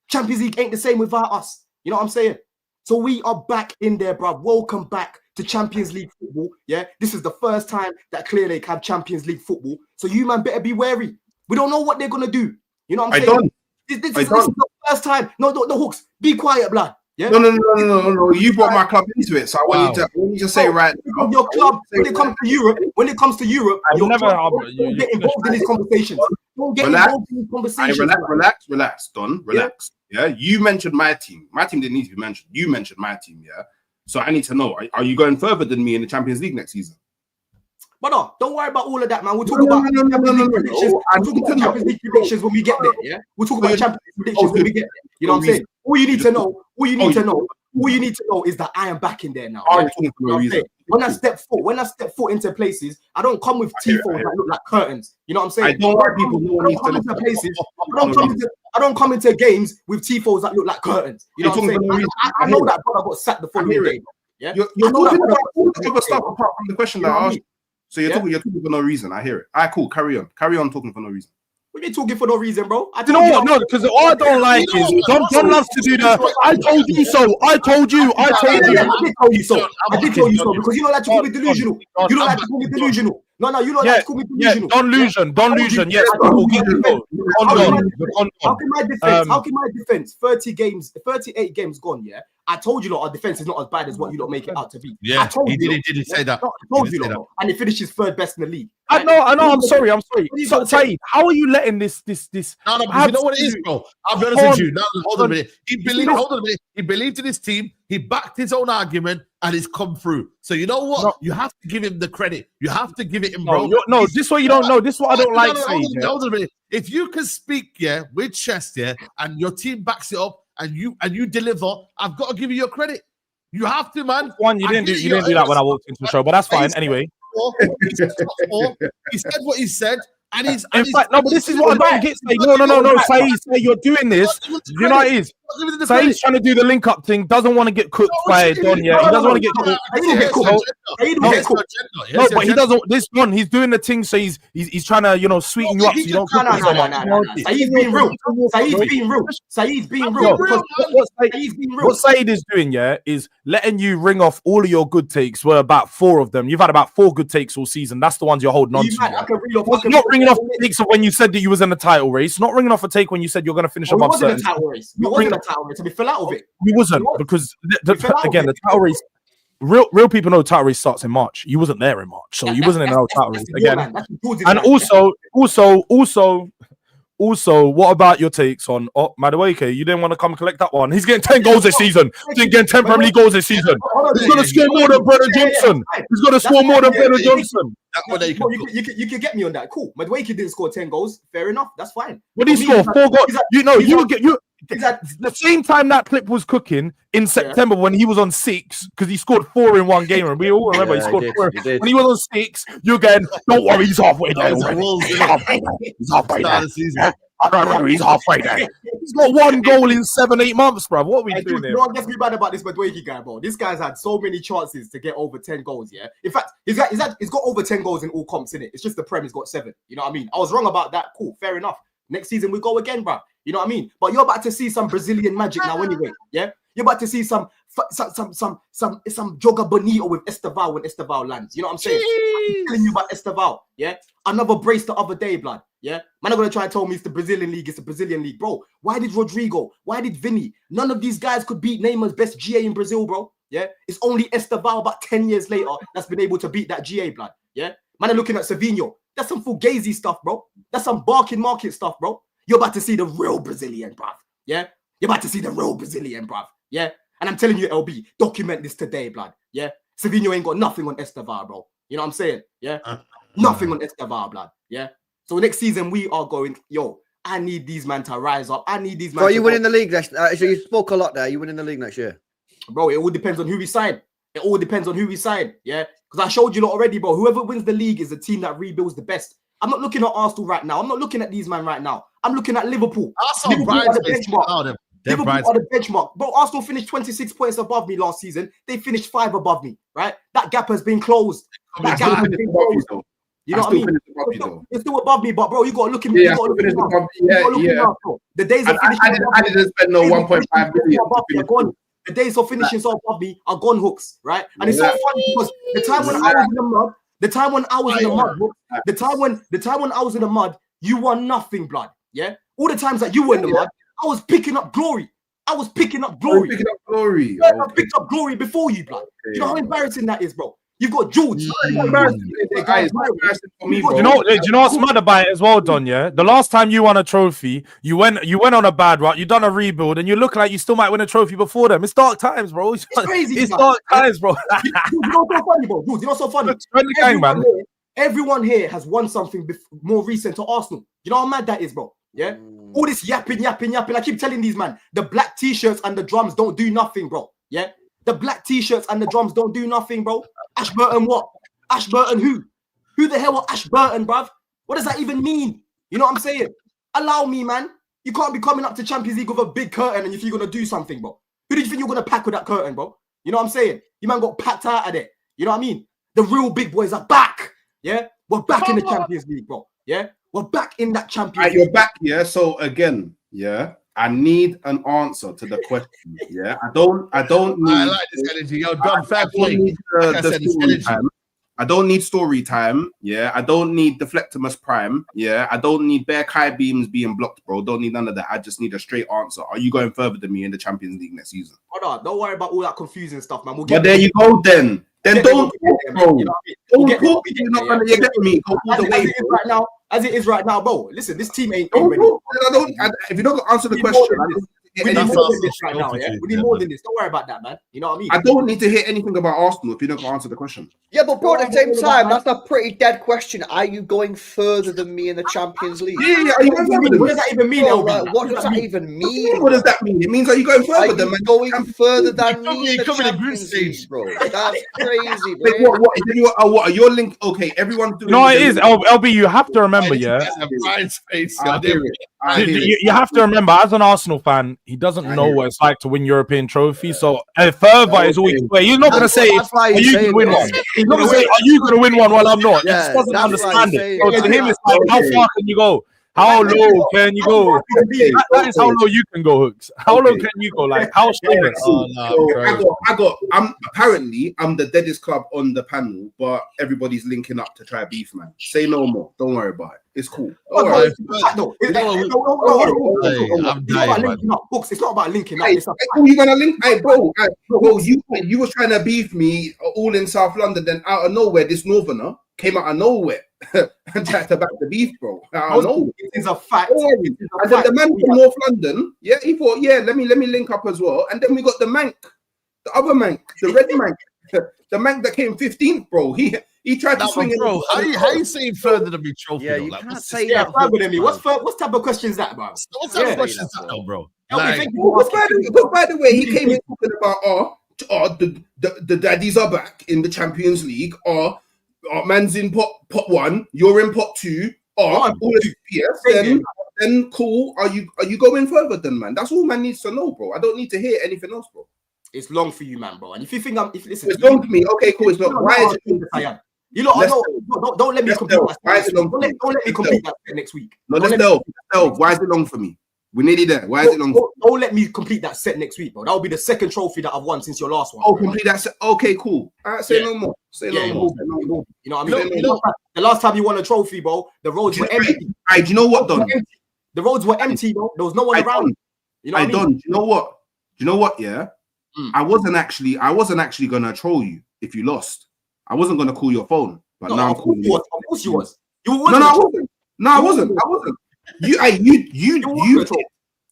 Champions League ain't the same without us. You know what I'm saying? So we are back in there, bruv. Welcome back to Champions League football. Yeah, this is the first time that Clear Lake have Champions League football. So you man better be wary. We don't know what they're gonna do. You know what I'm saying? This is the first time. No, Hooks. Be quiet, blood. Yeah. No. You brought my club into it, so I want you to say right now. Your club, when it comes to Europe, you never don't get involved in these conversations. Don't get involved in these conversations. Relax, Don. Relax. Yeah. You mentioned my team. My team didn't need to be mentioned. You mentioned my team. Yeah. So I need to know: are you going further than me in the Champions League next season? But no, don't worry about all of that, man. We'll talk about Champions League predictions when we get there. Yeah, we'll talk about Champions League predictions when we get there. You know what I'm saying? All you need to know is that I am back in there now. When I step foot into places, I don't come with tifos that look like curtains. You know what I'm saying? I don't want people who come into places. I don't come into games with tifos that look like curtains. You know what I'm saying? I know that, but I got sacked the following day. Yeah, you're talking about all the other stuff apart from the question that I asked. So you're talking for no reason. I hear it. All right, cool. Carry on talking for no reason. What are you talking for no reason, bro? You know what? No, because all I don't like is Don loves to do the I told you so. I told you. I did tell you so. Because you don't like to call me delusional. You don't like to call me delusional. No, you don't like to call me delusional. Delusion. Yes. How can my defense 38 games gone, yeah? I told you, our defense is not as bad as what you lot make it out to be. Yeah, he did say that. I told you, and he finishes third best in the league. I know. I'm sorry. So, Saeed, how are you letting this? No, because you know what it is, bro. I'll be honest with you. No, hold on a minute. He believed in his team. He backed his own argument, and it's come through. So you know what? No. You have to give him the credit. You have to give it him, bro. This is what you don't know. This is what I don't like, Saeed. Hold on a minute. If you can speak, with chest, and your team backs it up, and you deliver, I've got to give you your credit. You have to, man. You didn't do that when I walked into the show, but that's fine. Anyway, he said what he said. And he's in fact, but this is what I don't get. No, Saeed, you're doing this. You know what it is? Saeed's trying to do the link up thing, doesn't want to get cooked by Don yet. He doesn't want to get cooked. No, but he doesn't. This one, he's doing the thing, so he's trying to, sweeten you up so you don't cook so much. Saeed's being real. What Saeed is doing, is letting you ring off all of your good takes. Were about 4 of them. You've had about 4 good takes all season. That's the ones you're holding on to. Not ringing off the takes of when you said that you was in the title race. Not ringing off a take when you said you're going to finish above certain. Title race. We fell out of it. You wasn't, because the title race. Real people know the title race starts in March. You wasn't there in March, so you wasn't in the title race again. And also, what about your takes on Madueke? You didn't want to come collect that one. He's getting 10 goals this season. He's getting 10 Premier League goals this season. He's going to score more than Brennan Johnson. He's going to score more than Brennan Johnson. You can get me on that. Cool. Madueke didn't score 10 goals. Fair enough. That's fine. What did he score? 4 goals. the same time that clip was cooking in September when he was on 6, because he scored 4 in one game. And we all remember he scored 4. When he was on 6, you're going, don't worry, he's halfway there. He's halfway there. He's halfway there. He's got 1 goal in 7-8 months, bro. What are we doing there? You know what gets me bad about this Madueke guy, bro? This guy's had so many chances to get over 10 goals, yeah? In fact, he's got over 10 goals in all comps, innit? It's just the Prem, he's got 7. You know what I mean? I was wrong about that. Cool, fair enough. Next season, we go again, bro. You know what I mean? But you're about to see some Brazilian magic now anyway, yeah? You're about to see some Joga Bonito with Esteval when Esteval lands. You know what I'm saying? I'm telling you about Esteval, yeah? Another brace the other day, blood, yeah? Man, I'm going to try and tell me it's the Brazilian league. It's the Brazilian league, bro. Why did Rodrigo? Why did Vinny? None of these guys could beat Neymar's best GA in Brazil, bro, yeah? It's only Esteval about 10 years later that's been able to beat that GA, blood, yeah? Man, I'm looking at Savinho. That's some fugazi stuff, bro. That's some barking market stuff, bro. You're about to see the real Brazilian, bruv. Yeah? You're about to see the real Brazilian, bruv. Yeah? And I'm telling you, LB, document this today, blood. Yeah? Savinho ain't got nothing on Estevar, bro. You know what I'm saying? Yeah? Nothing on Estevar, blood. Yeah? So next season, we are going, yo, I need these men to rise up. I need these men to... So you winning the league next... so you spoke a lot there. You winning the league next year? Bro, it all depends on who we sign. It all depends on who we sign. Yeah? Because I showed you lot already, bro. Whoever wins the league is the team that rebuilds the best. I'm not looking at Arsenal right now. I'm not looking at these men right now. I'm looking at Liverpool. Liverpool are the benchmark. Liverpool are the benchmark. Bro, Arsenal finished 26 points above me last season. They finished 5 above me, right? That gap has been closed. That gap has been closed. You know what I mean? It's still above me, but bro, you got to look at me. You got to look at me now. The days of finishing I didn't spend no 1.5 billion. The days of finishing so above me are gone, Hooks, right? And it's so funny because the time when I was in the mud, the time when I was in the mud, you won nothing, blood. Yeah, all the times that you were in the mud, I was picking up glory. I picked up glory before you, blood. Do you know how embarrassing that is, bro? You've got George. Do you know what's mad about it as well, Don? Yeah, the last time you won a trophy, you went on a bad route. You done a rebuild, and you look like you still might win a trophy before them. It's dark times, bro. It's crazy. It's dark times, bro. You know what's so funny, bro? Dude, you know what's so funny? Everyone here has won something more recent to Arsenal. You know how mad that is, bro? Yeah. All this yapping. I keep telling these man, the black t-shirts and the drums don't do nothing, bro. Yeah. The black t-shirts and the drums don't do nothing, bro. Ashburton what? Ashburton who? Who the hell are Ashburton, bruv? What does that even mean? You know what I'm saying? Allow me, man. You can't be coming up to Champions League with a big curtain and if you're going to do something, bro. Who did you think you're going to pack with that curtain, bro? You know what I'm saying? You man got packed out of it. You know what I mean? The real big boys are back. Yeah? We're back in the Champions League, bro. Yeah? We're back in that Champions League. You're back, yeah? So, again, yeah? I need an answer to the question. Yeah, I don't need. I like this energy. Yo, Don, fair play. I don't need story time. Yeah, I don't need Deflectimus Prime. Yeah, I don't need bare Kai beams being blocked, bro. Don't need none of that. I just need a straight answer. Are you going further than me in the Champions League next season? Hold on, don't worry about all that confusing stuff, man. But there you go, then. Then don't talk, bro. Don't talk. You're not gonna get me. Go all the way right now. As it is right now, bro. Listen, this team ain't ready. If you don't answer the question, we need more than this right now. Yeah, we need more than this. Don't worry about that, man. You know what I mean? I don't need to hear anything about Arsenal if you don't answer the question. Yeah, but bro, at the same time, that's a pretty dead question. Are you going further than me in the Champions League? Yeah. What does that even mean, LB? What does that even mean? What does that mean? It means are you going further than me? Going further than me in the Champions League, bro. That's crazy, bro. What are your link? Okay, everyone's doing. No, it is LB. You have to remember, yeah. You have to remember, as an Arsenal fan, he doesn't know what it's like to win European trophies. So further is always where he's not going to say, "Are you going to win one?" He's not going to say, "Are you going to win one?" While I'm not. He just doesn't understand it. So to him, it's like, how far can you go? How low can you go? That is how low you can go, Hooks. How low can you go? Like how shameless? I'm the deadest club on the panel, but everybody's linking up to try beef, man. Say no more. Don't worry about it. It's cool. It's not about linking up. You're gonna link, bro. You was trying to beef me all in South London, then out of nowhere, this Northerner came out of nowhere and tried to back the beef, bro. It is a fact. And then the man from North London, yeah, he thought, yeah, let me link up as well. And then we got the Mank, the other Mank, the red Mank, the Mank that came 15th, bro. He tried to swing it. Bro, how you saying further than me trophy? Yeah, you can't say that. Further than me. What type of question is that, bro? What type of question is that, bro? Like, but by the way, he came in talking about the daddies are back in the Champions League. Man's in pot one, you're in pot two. All of yes, then cool. Are you going further then, man? That's all man needs to know, bro. I don't need to hear anything else, bro. It's long for you, man, bro. And if you think listen, it's long for me. Okay, cool. It's not. Why is it? You know, don't let me complete that. Don't let me complete that next week. No, let's delve. Why is it long for me? We're nearly there. Why is it long? Don't let me complete that set next week, bro. That will be the second trophy that I've won since your last one. Oh, complete that set. Okay, cool. All right, say no more. Say no more. You know what I mean? The last time you won a trophy, bro, the roads were empty. Do you know what, Don? The roads were empty, bro. There was no one around. You know what I mean? Do you know what? Do you know what? Yeah, I wasn't actually gonna troll you if you lost. I wasn't gonna call your phone, but now I'm calling you. Of course you was. No, I wasn't. You.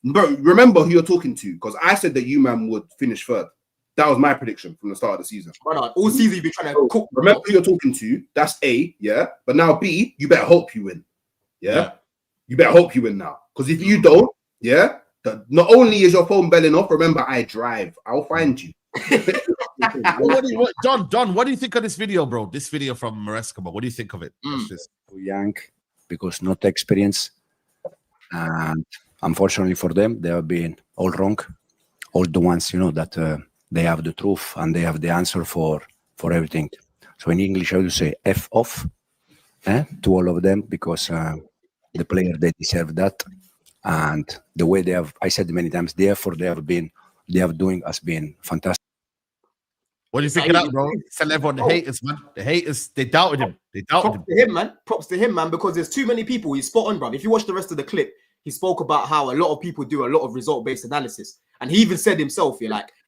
But remember who you're talking to, because I said that you man would finish third. That was my prediction from the start of the season. All season you've been trying to cook. Remember who you're talking to. That's A, yeah. But now B, you better hope you win. Yeah. You better hope you win now, because if you don't, yeah, not only is your phone belling off, remember I drive. I'll find you. Don, what do you think of this video, bro? This video from Maresca, what do you think of it? Too young because not experience, and unfortunately for them, they have been all wrong. All the ones, that they have the truth and they have the answer for everything. So in English, I would say F off to all of them, because the player, they deserve that. And the way they have, I said many times, the effort they have doing has been fantastic. What do you think of that, bro? Tell everyone the haters, man. The haters, they doubted him. Props to him, man, because there's too many people. He's spot on, bro. If you watch the rest of the clip, he spoke about how a lot of people do a lot of result-based analysis. And he even said himself,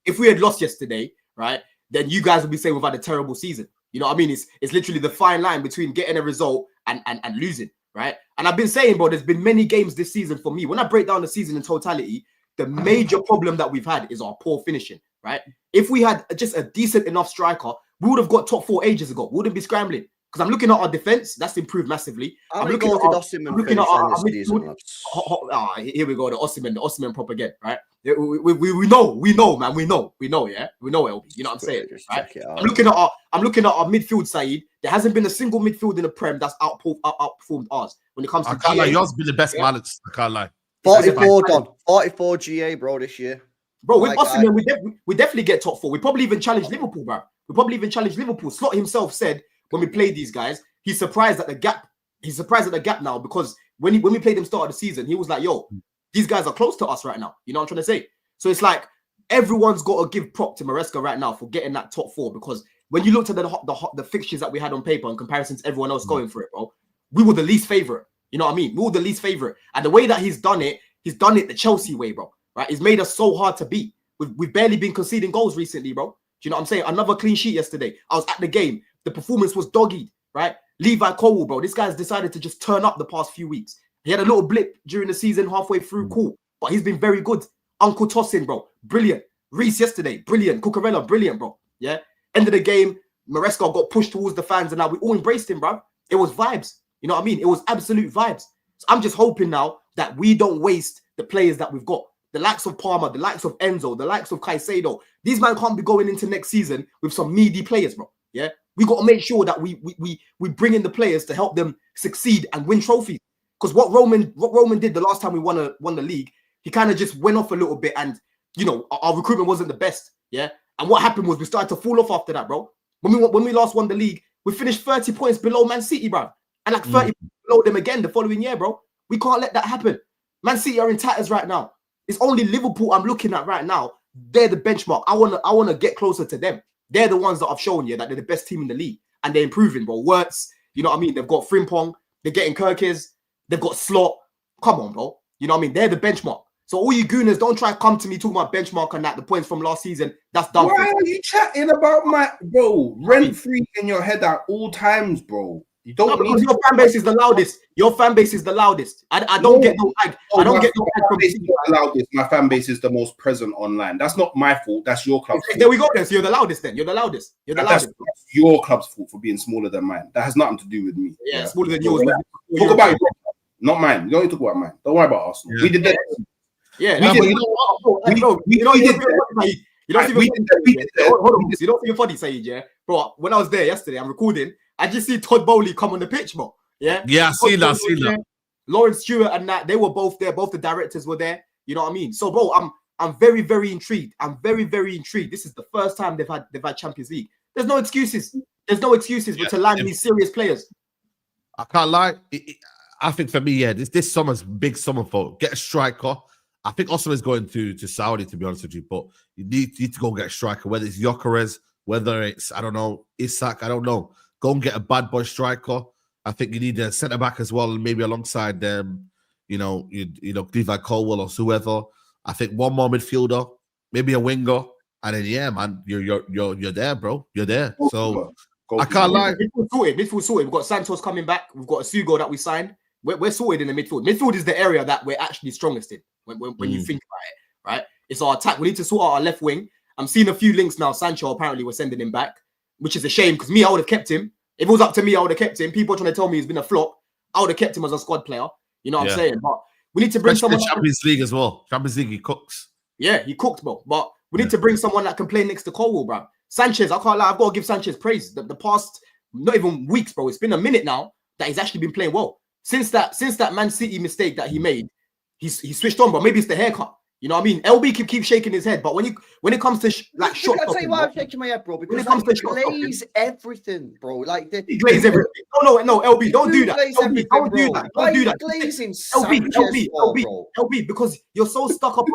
if we had lost yesterday, right, then you guys would be saying we've had a terrible season. You know what I mean? It's literally the fine line between getting a result and losing, right? And I've been saying, bro, there's been many games this season for me. When I break down the season in totality, the major problem that we've had is our poor finishing, right? If we had just a decent enough striker, we would have got top 4 ages ago. We wouldn't be scrambling. Because I'm looking at our defense, that's improved massively. I'm looking at our here we go, the Osimhen prop again, right? We know, man. We know, yeah. We know, LB. You know what I'm saying? Right? I'm looking at our midfield, Saeed. There hasn't been a single midfield in the Prem that's outperformed ours when it comes to. I can't lie, yours been the best balance. I can't lie. 44 GA, bro, this year. Bro, with Osimhen, we definitely get top 4. We probably even challenge Liverpool, bro. Slot himself said when we played these guys, he's surprised at the gap. He's surprised at the gap now, because when we played them start of the season, he was like, yo, these guys are close to us right now. You know what I'm trying to say? So it's like everyone's got to give prop to Maresca right now for getting that top 4, because when you looked at the fixtures that we had on paper in comparison to everyone else going for it, bro, we were the least favorite. You know what I mean? We were the least favorite. And the way that he's done it the Chelsea way, bro. Right? He's made us so hard to beat. We've barely been conceding goals recently, bro. Do you know what I'm saying? Another clean sheet yesterday. I was at the game. The performance was doggied, right? Levi Colwell, bro. This guy's decided to just turn up the past few weeks. He had a little blip during the season, halfway through, cool. But he's been very good. Uncle Tossin, bro. Brilliant. Reece yesterday, brilliant. Cucurella, brilliant, bro. Yeah. End of the game, Maresca got pushed towards the fans, and now we all embraced him, bro. It was vibes. You know what I mean? It was absolute vibes. So I'm just hoping now that we don't waste the players that we've got. The likes of Palmer, the likes of Enzo, the likes of Caicedo. These men can't be going into next season with some meaty players, bro. Yeah. We got to make sure that we bring in the players to help them succeed and win trophies. Because what Roman did the last time we won the league, he kind of just went off a little bit, and our recruitment wasn't the best. Yeah. And what happened was we started to fall off after that, bro. When we last won the league, we finished 30 points below Man City, bro. And like 30 below them again the following year, bro. We can't let that happen. Man City are in tatters right now. It's only Liverpool I'm looking at right now. They're the benchmark. I wanna get closer to them. They're the ones that I've shown you that they're the best team in the league, and they're improving, bro. Wirtz, you know what I mean? They've got Frimpong, they're getting Kirkes, they've got Slot. Come on, bro. You know what I mean? They're the benchmark. So all you gooners, don't try to come to me talking about benchmark and that. The points from last season, that's done. Why are you chatting about my rent free in your head at all times, bro? You don't because your fan base is the loudest. Your fan base is the loudest. I don't get no lag. I don't get no lag from There we go. Then. So you're the loudest. Then you're the loudest. That's your club's fault for being smaller than mine. That has nothing to do with me. Yeah, smaller than yours. Talk about your club, not mine. You don't need to talk about mine. Don't worry about Arsenal. Yeah. We did that. Yeah, No, that's but it. you know what? Bro, we you know, did you don't we even did that. hold on. You don't even funny, Saeed, yeah, bro. When I was there yesterday, I'm recording. I just see Todd Bowley come on the pitch, bro. Yeah, Yeah, I seen that. Lawrence Stewart and that they were both there. Both the directors were there. You know what I mean? So, bro, I'm very, very intrigued. I'm very, very intrigued. This is the first time they've had Champions League. There's no excuses. There's no excuses but to land these serious players. I can't lie. I think for me, yeah, this summer's big summer for get a striker. I think Osman's going to Saudi, to be honest with you, but you need to go get a striker, whether it's Gyökeres, whether it's, I don't know, Isak, I don't know. Go and get a bad boy striker. I think you need a centre back as well, maybe alongside them, Levi Colwell or whoever. I think one more midfielder, maybe a winger, and then yeah, man, you're there, bro. You're there. So I can't lie. Midfield sorted. We've got Santos coming back. We've got Asugo that we signed. We're sorted in the midfield. Midfield is the area that we're actually strongest in when you think about it, right? It's our attack. We need to sort out our left wing. I'm seeing a few links now. Sancho apparently we're sending him back, which is a shame because I would have kept him. If it was up to me, I would have kept him. People are trying to tell me he's been a flop. I would have kept him as a squad player. You know what I'm saying? But we need to bring someone. Champions League as well. Champions League, he cooks. Yeah, he cooked, bro. But we need to bring someone that can play next to Colwell, bro. Sanchez, I can't lie. I've got to give Sanchez praise. The past, not even weeks, bro. It's been a minute now that he's actually been playing well. Since that Man City mistake that he made, he's switched on, bro. Maybe it's the haircut. You know what I mean? LB keep shaking his head, but when it comes to shot, I'll tell you why I'm shaking my head, bro. Because when it comes to glaze everything, bro. Like he glaze everything. No, LB, don't do that. LB, don't do that. Why Don't do are you that. glazing LB, because you're so stuck up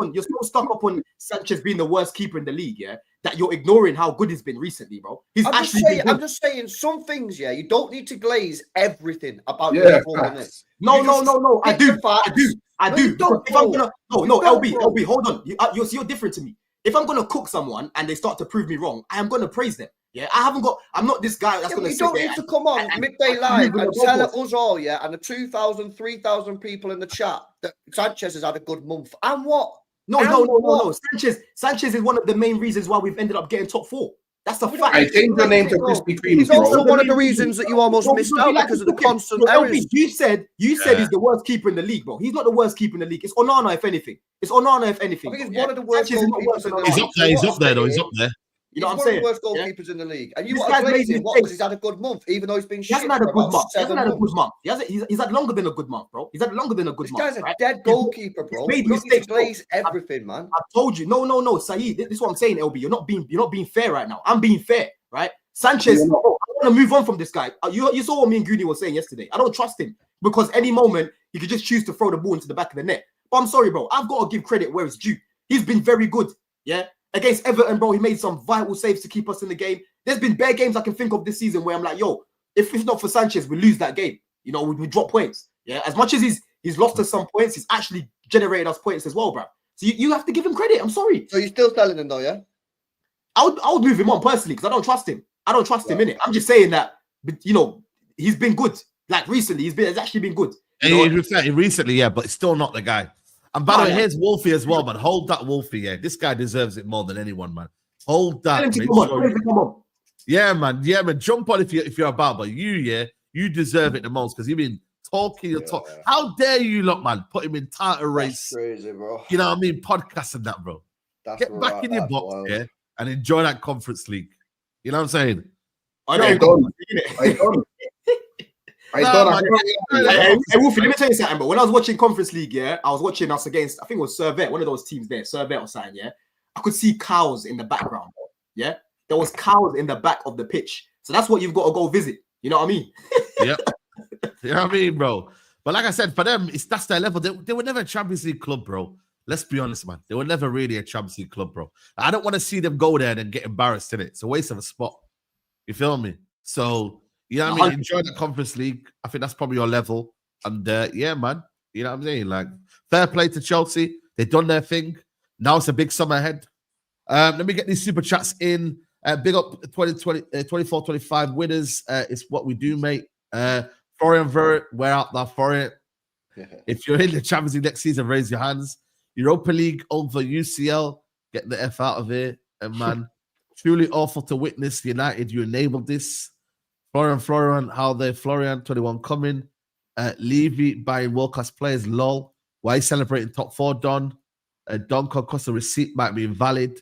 on Sanchez being the worst keeper in the league, yeah, that you're ignoring how good he's been recently, bro. I'm just saying some things, yeah. You don't need to glaze everything about your performance. No. I do. Don't, if I'm gonna, LB, hold on. You're different to me. If I'm gonna cook someone and they start to prove me wrong, I am gonna praise them. Yeah, I'm not this guy that's gonna. You don't need to come on midday live and tell us all, yeah, and the 2,000, 3,000 people in the chat that Sanchez has had a good month. And what? No. Sanchez is one of the main reasons why we've ended up getting top 4. That's a fact. I changed your name to Krispy Kreme. He's also one of the reasons that you almost missed out because of the constant errors. You said he's the worst keeper in the league, bro. He's not the worst keeper in the league. It's Onana, if anything. I think he's one of the worst goalkeepers in the league. He's up there, though. He's up there. You know what I'm saying? One of the worst goalkeepers in the league. And you want to blame him because he's had a good month, even though he's been shit. He hasn't had a good month. He's had longer than a good month, bro. He's had longer than a good month. This guy's a dead goalkeeper, bro. Made mistakes. Glaze everything, man. I told you. No, Saeed. This is what I'm saying, LB. You're not being fair right now. I'm being fair, right? Sanchez, I want to move on from this guy. You saw what me and Cunha were saying yesterday. I don't trust him because any moment he could just choose to throw the ball into the back of the net. But I'm sorry, bro. I've got to give credit where it's due. He's been very good. Yeah. Against Everton, bro, he made some vital saves to keep us in the game. There's been bare games I can think of this season where I'm like, yo, if it's not for Sanchez, we lose that game. You know, we drop points. Yeah. As much as he's lost us some points, he's actually generated us points as well, bro. So you have to give him credit. I'm sorry. So you're still telling him though, yeah? I would move him on personally because I don't trust him. I don't trust him in it. I'm just saying that, you know, he's been good. Like recently, he's actually been good. Recently, yeah, but it's still not the guy. And by the way, here's Wolfie as well, man. Hold that, Wolfie. Yeah, this guy deserves it more than anyone, man. Hold that. Come on. Yeah, man. Jump on if you're about, but you deserve it the most because you've been talking your talk. How dare you, look, man? Put him in title race. That's crazy, bro. You know what I mean? Podcasting that, bro. Get back in your box, yeah, and enjoy that Conference League. You know what I'm saying? I don't. Hey, Wolfie, let me tell you something, but when I was watching Conference League, yeah, I was watching us against, I think it was Servette, one of those teams there, Servette or something, yeah. I could see cows in the background, yeah. There was cows in the back of the pitch. So that's what you've got to go visit. You know what I mean? Yep. You know what I mean, bro? But like I said, for them, that's their level. They were never a Champions League club, bro. Let's be honest, man. They were never really a Champions League club, bro. I don't want to see them go there and get embarrassed in it. It's a waste of a spot. You feel me? So, you know what I mean? Enjoy the Conference League. I think that's probably your level. And yeah, man. You know what I'm saying? Like, fair play to Chelsea. They've done their thing. Now it's a big summer ahead. Let me get these super chats in. Big up 24-25 winners. It's what we do, mate. Florian Verret, we're out there for it. If you're in the Champions League next season, raise your hands. Europa League over UCL. Get the F out of here. And man, truly awful to witness. United, you enabled this. Florian, how they Florian 21 coming. Levy buying world-class players, lol. Why are you celebrating top 4, Don? Don Concosta receipt might be invalid.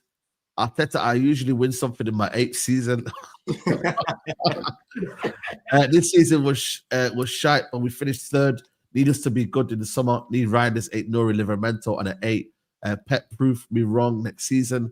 Arteta, I usually win something in my 8th season. This season was shite, but we finished 3rd. Need us to be good in the summer. Need Reinders, 8 Nuri Livermento, and an 8. Pep proof me wrong next season.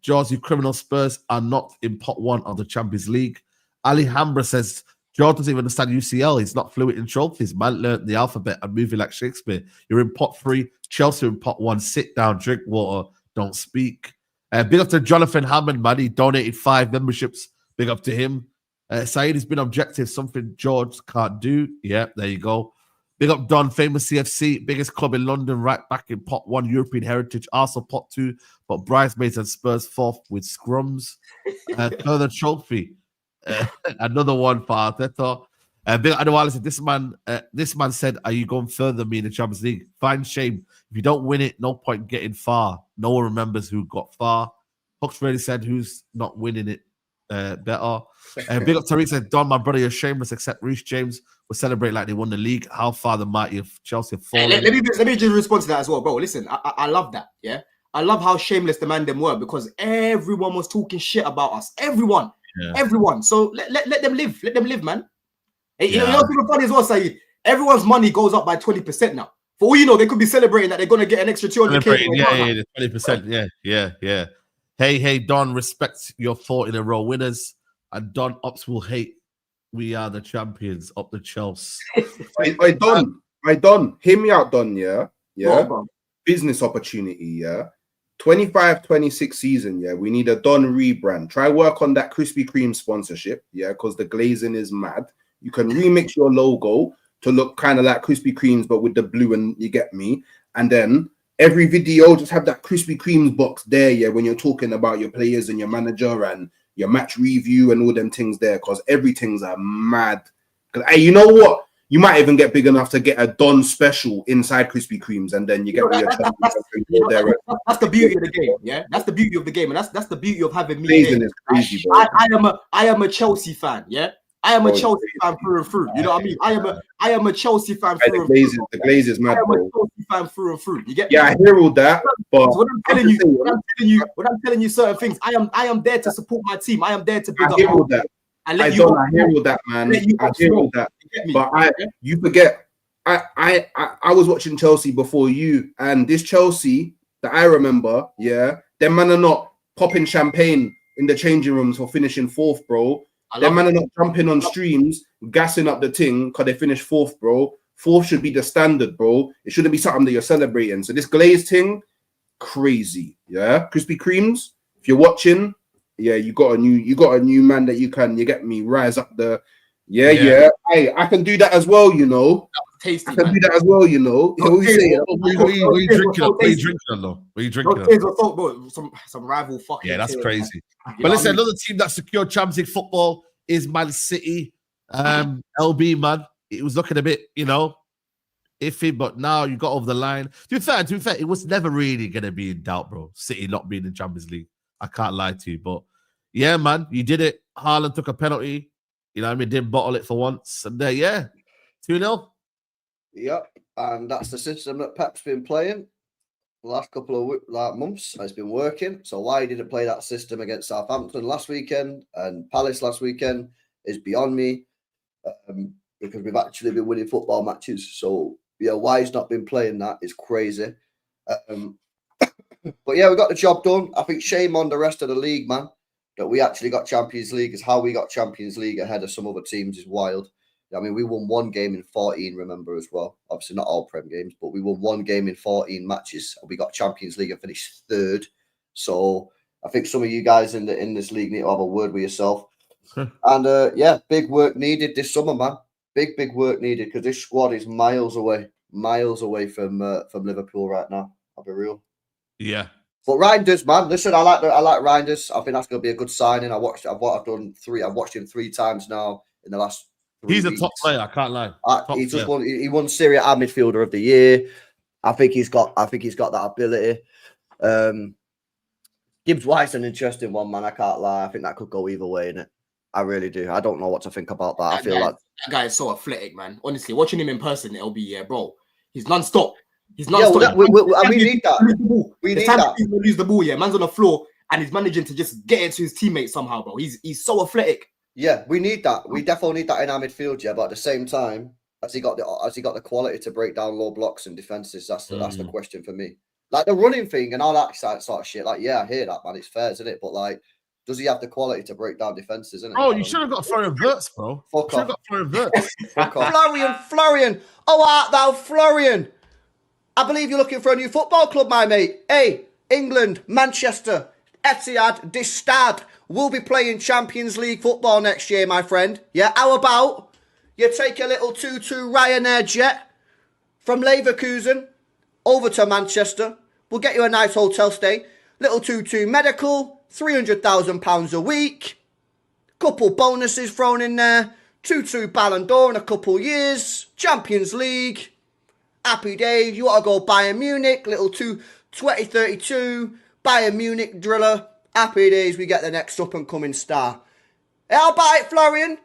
Jaws, you criminal Spurs are not in pot 1 of the Champions League. Alhambra says, George doesn't even understand UCL. He's not fluent in trophies. Man learned the alphabet and moving like Shakespeare. You're in pot 3. Chelsea in pot 1. Sit down, drink water, don't speak. Big up to Jonathan Hammond, man. He donated 5 memberships. Big up to him. Saeed has been objective, something George can't do. Yeah, there you go. Big up Don, famous CFC, biggest club in London, right back in pot 1, European Heritage. Arsenal pot 2, but bridesmaids and Spurs 4th with scrums. Further trophy. Another one for Arteta. Big up Adewale said, this man said, are you going further than me in the Champions League? Fine shame. If you don't win it, no point getting far. No one remembers who got far. Hooks really said, who's not winning it better. Big up Tariq said, Don, my brother, you're shameless, except Reece James will celebrate like they won the league. How far the mighty of Chelsea have fallen. Let me just respond to that as well, bro. Listen, I love that, yeah? I love how shameless the man them were because everyone was talking shit about us. Everyone. So let them live. Let them live, man. You know what's even funny as well, Saeed? Everyone's money goes up by 20% now. For all you know, they could be celebrating that they're going to get an extra 200K. Yeah, the 20%. Yeah. Hey, Don, respect your 4 in a row winners. And Don Ops will hate. We are the champions up the Chelsea. I Don, hear me out, Don, yeah? Bro. Business opportunity, yeah? 25-26 season, yeah? We need a Don rebrand. Try work on that Krispy Kreme sponsorship, yeah? Because the glazing is mad. You can remix your logo to look kind of like Krispy Kremes, but with the blue, and you get me. And then every video, just have that Krispy Kremes box there, yeah, when you're talking about your players and your manager and your match review and all them things there, because everything's a mad. Because, hey, you know what? You might even get big enough to get a Don special inside Krispy Kremes, and then you get that's the beauty of the game, yeah. That's the beauty of the game, and that's the beauty of having me. Is crazy, bro. I am a Chelsea fan, yeah. I am a Chelsea fan through and through. You know what I mean? I am a Chelsea fan through and through. The Glazers, mad, bro. I am a Chelsea fan through and through. You get me? Yeah, I hear all that, but when I'm telling you certain things, I am there to support my team. I am there to big up. I hear all that. I hear all that, man. I hear all that. But you forget, I was watching Chelsea before you, and this Chelsea that I remember, yeah, them man are not popping champagne in the changing rooms for finishing 4th, bro. Them man are not jumping on streams, gassing up the thing because they finished 4th, bro. 4th should be the standard, bro. It shouldn't be something that you're celebrating. So this glazed thing, crazy, yeah. Krispy Kremes, if you're watching, yeah, you got a new man that you get me, rise up the, yeah. Hey, I can do that as well, you know. Tasty, I can do that as well, you know. What are you drinking? Some rival fucking. Yeah, that's crazy. But listen, another team that secured Champions League football is Man City. LB, man, it was looking a bit, iffy, but now you got over the line. To be fair, it was never really going to be in doubt, bro. City not being in Champions League. I can't lie to you, but yeah, man, you did it. Haaland took a penalty. You know what I mean? Didn't bottle it for once. And 2-0. Yep, and that's the system that Pep's been playing the last couple of months. It's been working. So why he didn't play that system against Southampton last weekend and Palace last weekend is beyond me, because we've actually been winning football matches. So yeah, why he's not been playing that is crazy. But yeah, we got the job done. I think shame on the rest of the league, man, that we actually got Champions League. Is how we got Champions League ahead of some other teams is wild. I mean, we won 1 game in 14, remember, as well. Obviously, not all Prem games, but we won 1 game in 14 matches. We got Champions League and finished 3rd. So I think some of you guys in this league need to have a word with yourself. And yeah, big work needed this summer, man. Big work needed, because this squad is miles away from Liverpool right now. I'll be real. Yeah. But Reinders, man, listen, I like Reinders. I think that's going to be a good signing. I've watched him 3 times now in the last. He's a top player, I can't lie. He won Serie A midfielder of the year. I think he's got that ability. Gibbs White's an interesting one, man. I can't lie. I think that could go either way, innit? I really do. I don't know what to think about that. Like that guy is so athletic, man. Honestly, watching him in person, it'll be bro. He's non-stop. He's not. Yeah, well, we need that. We need that. He's gonna lose the ball. Yeah, man's on the floor and he's managing to just get it to his teammates somehow, bro. He's so athletic. Yeah, we need that. We definitely need that in our midfield. Yeah, but at the same time, has he got the quality to break down low blocks and defenses? That's the question for me. Like the running thing and all that sort of shit. Like, yeah, I hear that, man. It's fair, isn't it? But like, does he have the quality to break down defenses? Isn't it? Oh, you should have got Florian Wirtz, bro. Fuck off. Fuck off. Florian. Oh, art thou Florian? I believe you're looking for a new football club, my mate. Hey, England, Manchester, Etihad, de Stade will be playing Champions League football next year, my friend. Yeah, how about you take a little 2-2 Ryanair jet from Leverkusen over to Manchester. We'll get you a nice hotel stay. Little 2-2 medical, £300,000 a week. Couple bonuses thrown in there. 2-2 Ballon d'Or in a couple years. Champions League. Happy days. You want to go Bayern Munich. Little 2032 Bayern Munich driller. Happy days. We get the next up and coming star. How about it, Florian?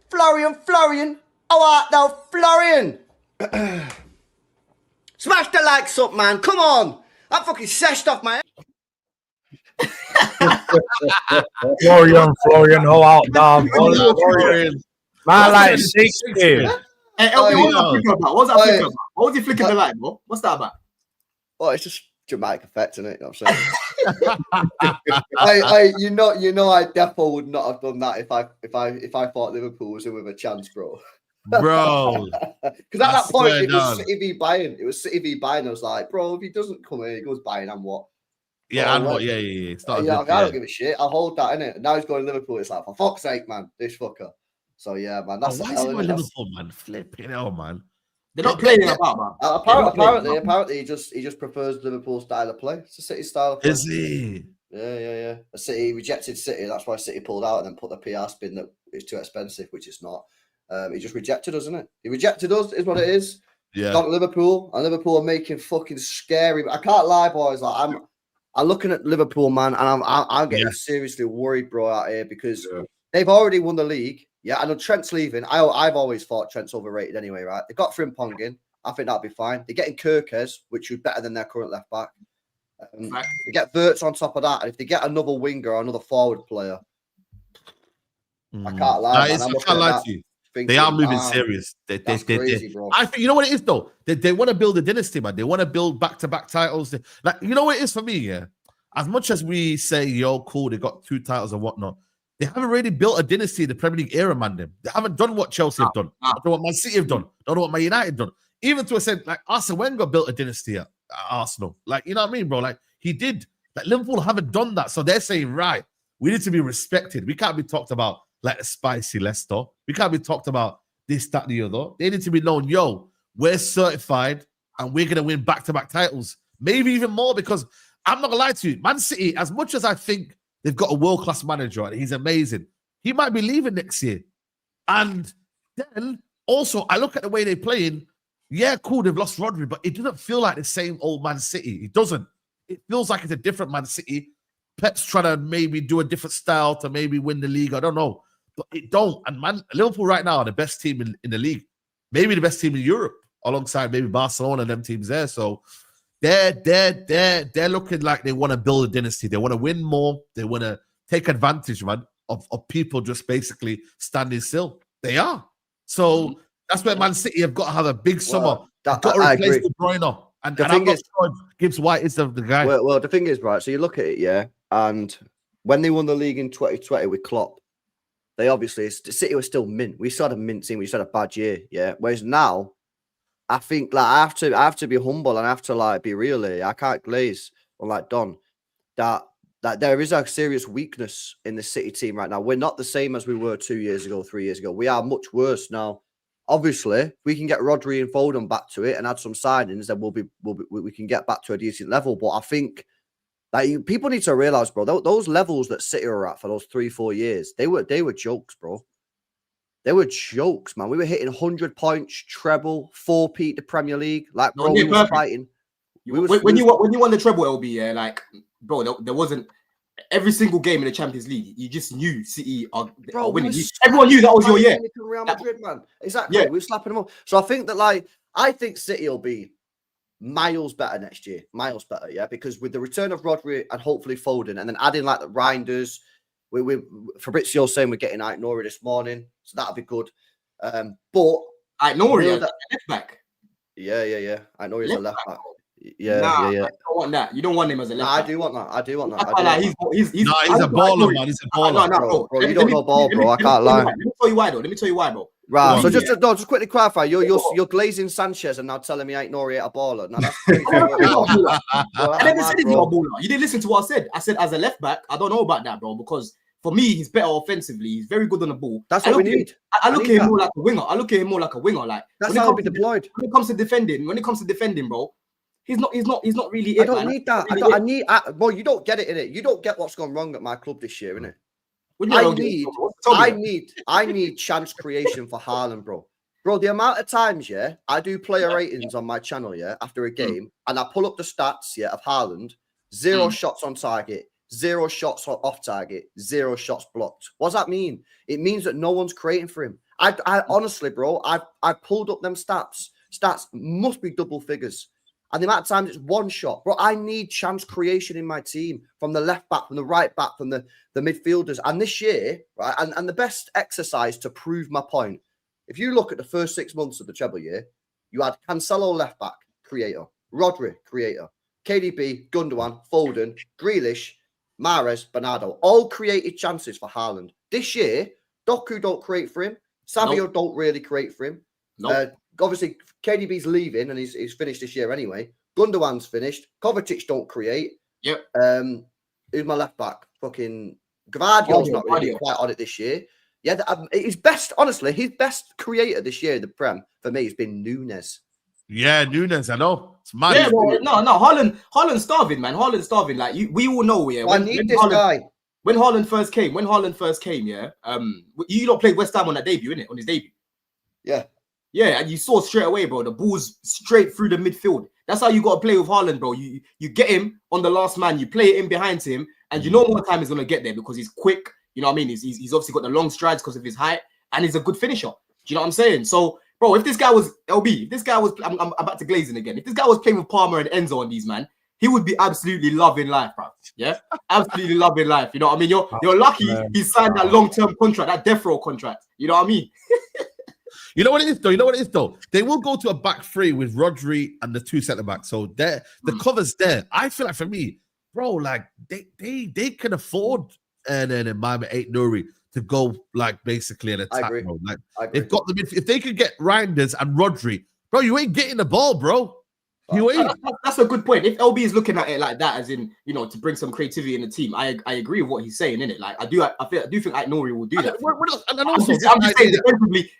Florian. How art thou, Florian? Smash the likes up, man. Come on. I'm fucking seshed off my head. Florian, hold out, dog. Florian. Man, like Shakespeare. Hey, LB, what's that flicker about? What's that flicker about? What was he flicking the light, bro? What's that about? Oh, it's just dramatic effect, isn't it? You know what I'm saying? you know, I definitely would not have done that if I thought Liverpool was in with a chance, bro. Bro, because at that point it was City v Bayern. It was City v Bayern. I was like, bro, if he doesn't come in, he goes Bayern and what? Yeah, and what? Yeah. It's not I don't give a shit. I'll hold that, innit? Now he's going to Liverpool. It's like, for fuck's sake, man, this fucker. So yeah, man, that's why is he going Liverpool, man? Flipping hell, man. They're not playing about, man. Apparently, he just prefers Liverpool style of play. It's a City style of play. Is he? Yeah. A City rejected City. That's why City pulled out and then put the PR spin that it's too expensive, which it's not. He just rejected us, isn't it? He rejected us, is what it is. Yeah. Gone to Liverpool, and Liverpool are making fucking scary. I can't lie, boys. Like I'm looking at Liverpool, man, and I'm getting seriously worried, bro, out here because they've already won the league. Yeah, I know Trent's leaving. I've always thought Trent's overrated anyway, right? They got Frimpong in. I think that'll be fine. They're getting Kirkes, which is better than their current left back. They get Wirtz on top of that, and if they get another winger or another forward player, I can't lie. Man. I can't lie to you. They are moving serious. That's crazy, bro. I think you know what it is though. They want to build a dynasty, man. They want to build back-to-back titles. Like you know what it is for me, yeah. As much as we say, yo, cool, they got 2 titles and whatnot, they haven't really built a dynasty in the Premier League era, man. They haven't done what Chelsea have done. Don't know what Man City have done. Don't know what Man United done. Even to a extent, like Arsene Wenger built a dynasty at Arsenal. Like you know what I mean, bro? Like he did. Like Liverpool haven't done that, so they're saying, right, we need to be respected. We can't be talked about like a spicy Leicester. We can't be talked about this, that, the other. They need to be known, yo, we're certified and we're going to win back-to-back titles. Maybe even more because I'm not going to lie to you. Man City, as much as I think they've got a world-class manager and he's amazing, he might be leaving next year. And then also, I look at the way they're playing. Yeah, cool, they've lost Rodri, but it doesn't feel like the same old Man City. It doesn't. It feels like it's a different Man City. Pep's trying to maybe do a different style to maybe win the league. I don't know. But it don't. And man, Liverpool right now are the best team in the league. Maybe the best team in Europe, alongside maybe Barcelona and them teams there. So they're looking like they want to build a dynasty. They want to win more. They want to take advantage, man, of people just basically standing still. They are. So that's where Man City have got to have a big summer. Got to replace De Bruyne. And I'm not sure Gibbs White is the guy. Well, the thing is, right, so you look at it, yeah, and when they won the league in 2020 with Klopp, they obviously, City was still mint. We started a mint team. We just had a bad year, yeah. Whereas now, I think like I have to be humble and I have to like be real here. I can't glaze on like Don that there is a serious weakness in the City team right now. We're not the same as we were 2 years ago, 3 years ago. We are much worse now. Obviously, we can get Rodri and Foden back to it and add some signings, then we can get back to a decent level. But I think that people need to realize, bro, those levels that City were at for those 3-4 years, they were jokes, bro. They were jokes, man. We were hitting 100 points, treble, 4-peat the Premier League. Like, bro, we were fighting. When you won the treble, LB, yeah, like, bro, there wasn't every single game in the Champions League. You just knew City are winning. Everyone knew that was your year. Real Madrid, man. Exactly. Yeah. We were slapping them up. So I think that, like, I think City will be miles better next year. Miles better, yeah. Because with the return of Rodri and hopefully Foden, and then adding like the Reinders, we Fabrizio saying we're getting Nori this morning, so that'll be good. But Nori left back. Yeah. Nori's a left back. Yeah. I don't want that. You don't want him as a left back. I do want that. He's a baller, man. He's a baller. No, bro. You don't know ball, bro. I can't lie. Let me tell you why, bro. Right. So just quickly clarify. You're glazing Sanchez and now telling me Nori ain't a baller. Now that's crazy. I never said he's not a baller. You didn't listen to what I said. I said as a left back, I don't know about that, bro, because for me, he's better offensively. He's very good on the ball. That's what we need. I look at him more like a winger. Like that's how he'll be deployed. When it comes to defending, bro, he's not really. I don't need that. Bro, you don't get it in it. You don't get what's gone wrong at my club this year, innit? I need chance creation for Haaland, bro. Bro, the amount of times, I do player ratings on my channel, after a game, and I pull up the stats, of Haaland, 0 shots on target, 0 shots off target, 0 shots blocked. What does that mean? It means that no one's creating for him. I honestly, bro, I pulled up them stats. Stats must be double figures. And the amount of times it's 1 shot. Bro, I need chance creation in my team from the left back, from the right back, from the midfielders. And this year, right, and the best exercise to prove my point, if you look at the first 6 months of the treble year, you had Cancelo left back, creator, Rodri, creator, KDB, Gundogan, Foden, Grealish, Mahrez, Bernardo, all created chances for Haaland. This year, Doku don't create for him. Savio don't really create for him. Obviously, KDB's leaving and he's finished this year anyway. Gundogan's finished. Kovacic don't create. Yep. Who's my left back? Fucking Gvardiol's not really quite on it this year. Yeah, his best creator this year in the Prem for me has been Nunes. Yeah, Nunes, I know. It's mad. Yeah, bro, no, Haaland's starving, man. Haaland's starving. Like we all know, I need this guy. When Haaland first came, you don't play West Ham on that debut, innit? On his debut. Yeah. Yeah, and you saw straight away, bro, the ball's straight through the midfield. That's how you got to play with Haaland, bro. You get him on the last man, you play it in behind him, and you know more time he's going to get there because he's quick. You know what I mean? He's obviously got the long strides because of his height, and he's a good finisher. Do you know what I'm saying? So, bro, if this guy was LB, I'm about to glazing again. If this guy was playing with Palmer and Enzo on these, man, he would be absolutely loving life, bro. Yeah? Absolutely loving life. You know what I mean? You're lucky he signed that long-term contract, that death row contract. You know what I mean? You know what it is, though? They will go to a back three with Rodri and the 2 centre-backs. So the cover's there. I feel like for me, bro, like they can afford and then Mama 8 Nuri to go like basically an attack mode. Like they've got them if they could get Reinders and Rodri, bro, you ain't getting the ball, bro. You ain't. That's a good point. If LB is looking at it like that, as in, you know, to bring some creativity in the team, I agree with what he's saying, innit? Like I do think Nori will do that. I'm just saying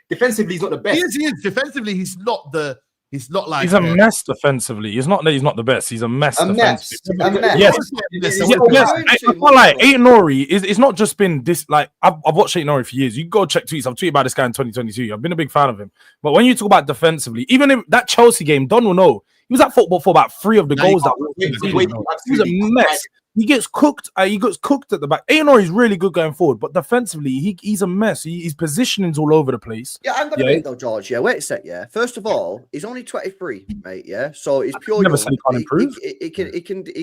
defensively he's not the best. He is. Defensively, he's not like he's a mess defensively. He's not that he's not the best. He's a mess defensively. Yes. I can't lie. Nori it's not just been this. Like I've watched Nori for years. You go check tweets. I've tweeted about this guy in 2022. I've been a big fan of him. But when you talk about defensively, even in that Chelsea game, Don will know he was at football for about 3 of the goals he was a mess. He gets cooked. He gets cooked at the back. Nori is really good going forward, but defensively, he's a mess. His positioning's all over the place. Yeah, I'm gonna wait though, George. Yeah, wait a sec. Yeah, first of all, he's only 23, mate. Yeah, so he's pure. Never said he can't improve. He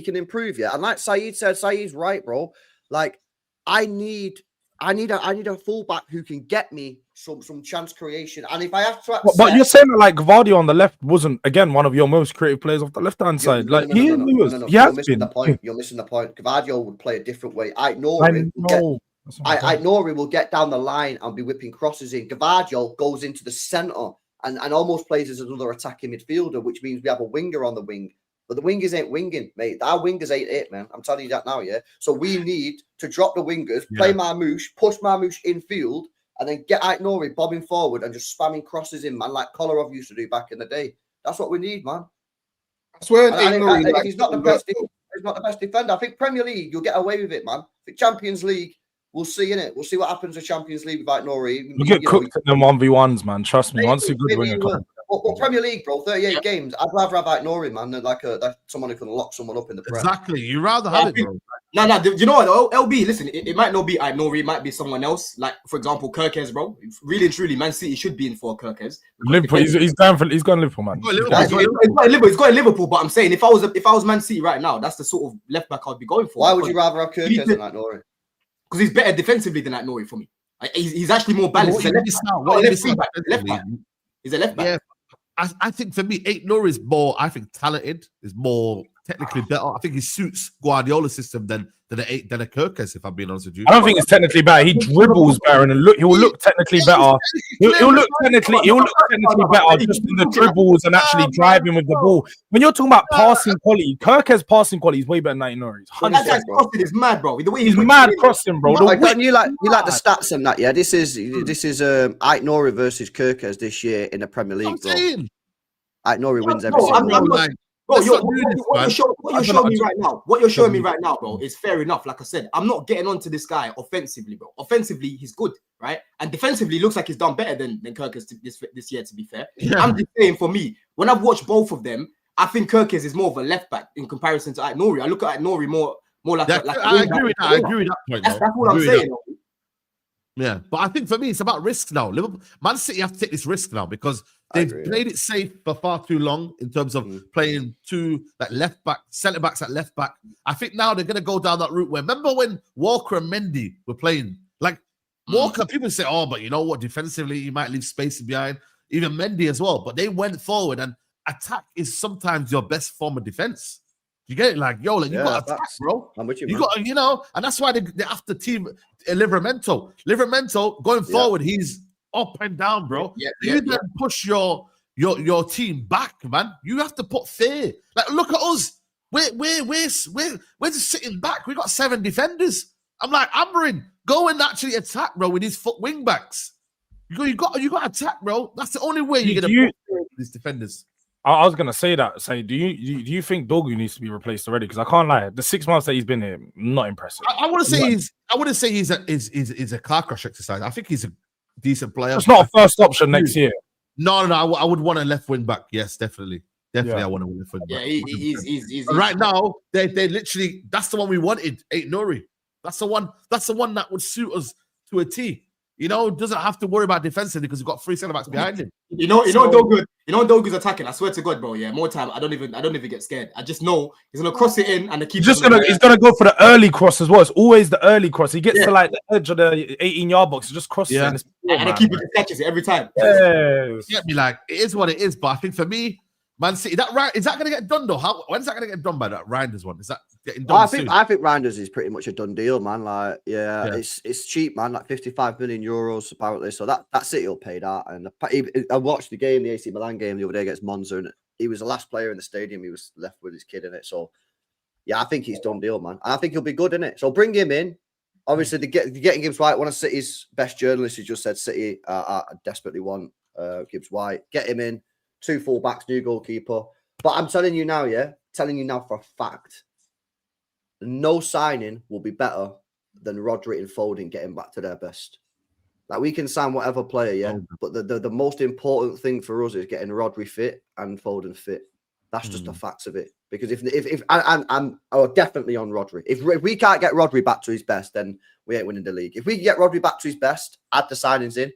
can improve. Yeah, and like Saeed said, Saeed's right, bro. Like, I need a fullback who can get me some chance creation. And if I have to accept, but you're saying that like Gvardiol on the left wasn't again one of your most creative players off the left hand side. No, like he was. You're missing the point. You're missing the point. Gvardiol would play a different way. Nori will get down the line and be whipping crosses in. Gvardiol goes into the centre and almost plays as another attacking midfielder, which means we have a winger on the wing. But the wingers ain't winging, mate. Our wingers ain't it, man. I'm telling you that now, yeah? So we need to drop the wingers, play Marmoush, push Marmoush infield, and then get Nori bobbing forward and just spamming crosses in, man, like Kolarov used to do back in the day. That's what we need, man. I swear, he's not the best. He's not the best defender. I think Premier League, you'll get away with it, man. I think Champions League, we'll see in it. We'll see what happens with Champions League without Nori. You get cooked in them 1v1s, man. Trust me. Once you're good winger, But Premier League, bro, 38 games. I'd rather have Aït-Nouri, man, than like someone who can lock someone up in the Prem. Exactly. You rather have it, bro. No. You know what? LB, listen, it might not be Aït-Nouri, it might be someone else. Like, for example, Kirkes, bro. Really and truly, Man City should be in for Kirkes. Liverpool, he's going Liverpool, man. He's going Liverpool, but I'm saying if I was Man City right now, that's the sort of left back I'd be going for. Why would you rather have Kirkes than Aït-Nouri? Because he's better defensively than Aït-Nouri for me. He's actually more balanced. He's a left back. Yeah, I think for me, Aït-Nouri is more, I think, talented, is more technically better. I think he suits Guardiola's system than a Kirkes, if I'm being honest with you. I don't think it's technically better. He dribbles better and he will look technically better. He'll look technically better just in the dribbles and actually driving with the ball. When you're talking about passing quality, Kirkes' passing quality is way better than Aït-Nouri's. That guy's crossing is mad, bro. The way he's mad crossing, bro. You like the stats and that, yeah. This is Aït-Nouri versus Kirkes this year in the Premier League, bro. Aït-Nouri wins every single game. Bro, what you're showing me right now, bro, is fair enough. Like I said, I'm not getting onto this guy offensively, bro. Offensively, he's good, right? And defensively, looks like he's done better than Kirkes this year, to be fair. Yeah. I'm just saying, for me, when I've watched both of them, I think Kirkes is more of a left back in comparison to Aït-Nouri. I look at Aït-Nouri more like I agree with that point. That's what I'm saying. Yeah, but I think for me, it's about risk now. Liverpool, Man City have to take this risk now because they've played it safe for far too long in terms of playing two like left back, centre backs at left back. I think now they're going to go down that route. Where remember when Walker and Mendy were playing? Like Walker, people say, "Oh, but you know what? Defensively, he might leave space behind." Even Mendy as well. But they went forward, and attack is sometimes your best form of defense. You get it? Like, yo, like you got to attack, bro. I'm with you, you got, and that's why they after team Livermento. Livermento going forward, he's up and down, bro. You then push your team back, man. You have to put fear. Like, look at us. We're just sitting back. We got 7 defenders. I'm like, Amrin, go and actually attack, bro, with these foot wing backs. You got to attack, bro. That's the only way you're gonna put these defenders. I was gonna say that. Say, do you think Dogu needs to be replaced already? Because I can't lie, the 6 months that he's been here, not impressive. I wouldn't say he's a car crash exercise. I think he's a decent player. It's not a first option next year. No. I would want a left wing back. Yes, definitely. I want a left wing back. Yeah, he's right now. They literally, that's the one we wanted. Aït-Nouri. That's the one that would suit us to a T. Doesn't have to worry about defensively because we've got 3 centre backs behind him. Dogu's attacking. I swear to God, bro. Yeah, more time. I don't even get scared. I just know he's gonna cross it in and he's gonna go for the early cross as well. It's always the early cross. He gets to like the edge of the 18-yard box, he just crosses it. And the keeper catches it every time. Yes. Get me, like, it is what it is. But I think for me, Man City, is that gonna get done though? When's that gonna get done by that Reinders one? Is that getting done soon? I think Reinders is pretty much a done deal, man. Like, it's cheap, man. Like 55 million euros apparently. So that City will pay that. And I watched the AC Milan game the other day against Monza, and he was the last player in the stadium. He was left with his kid in it. So yeah, I think he's done deal, man. And I think he'll be good in it. So bring him in. Obviously, getting Gibbs White. One of City's best journalists, who just said City desperately want Gibbs White. Get him in. 2 full-backs, new goalkeeper. But I'm telling you now, for a fact, no signing will be better than Rodri and Foden getting back to their best. Like, we can sign whatever player, but the most important thing for us is getting Rodri fit and Foden fit. That's just the facts of it. Because if I'm definitely on Rodri. If we can't get Rodri back to his best, then we ain't winning the league. If we can get Rodri back to his best, add the signings in,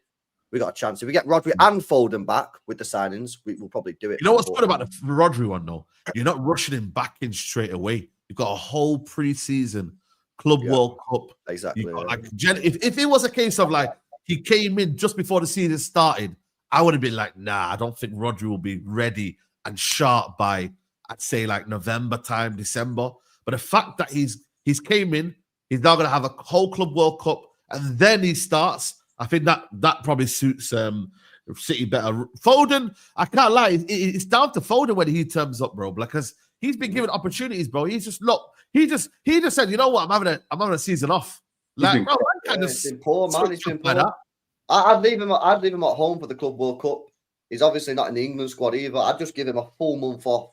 we got a chance. If we get Rodri and Foden back with the signings, we'll probably do it. You know what's good about the Rodri one, though? You're not rushing him back in straight away. You've got a whole pre-season Club World Cup. Exactly. If it was a case of like he came in just before the season started, I would have been like, nah, I don't think Rodri will be ready and sharp by, I'd say, like November time, December. But the fact that he's came in, he's now going to have a whole Club World Cup, and then he starts. I think that probably suits City better. Foden, I can't lie, it's down to Foden when he turns up, bro, because he's been given opportunities, bro. He just said, you know what, I'm having a season off. Like, bro, he's been poor, man. He's been poor. I'd leave him at home for the Club World Cup. He's obviously not in the England squad either. I'd just give him a full month off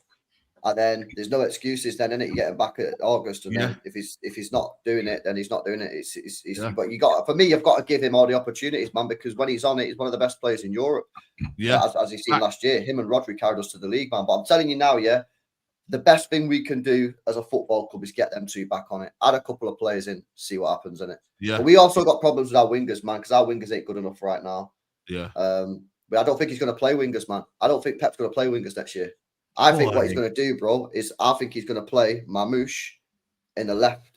And then there's no excuses then, innit? You get him back at August, and then if he's not doing it, then he's not doing it. But you've got to give him all the opportunities, man, because when he's on it, he's one of the best players in Europe. Yeah. As he's seen last year, him and Rodri carried us to the league, man. But I'm telling you now, the best thing we can do as a football club is get them two back on it. Add a couple of players in, see what happens, innit? Yeah. But we also got problems with our wingers, man, because our wingers ain't good enough right now. Yeah. But I don't think he's going to play wingers, man. I don't think Pep's going to play wingers next year. I think what he's going to do, bro, is I think he's going to play Mamouche in the left,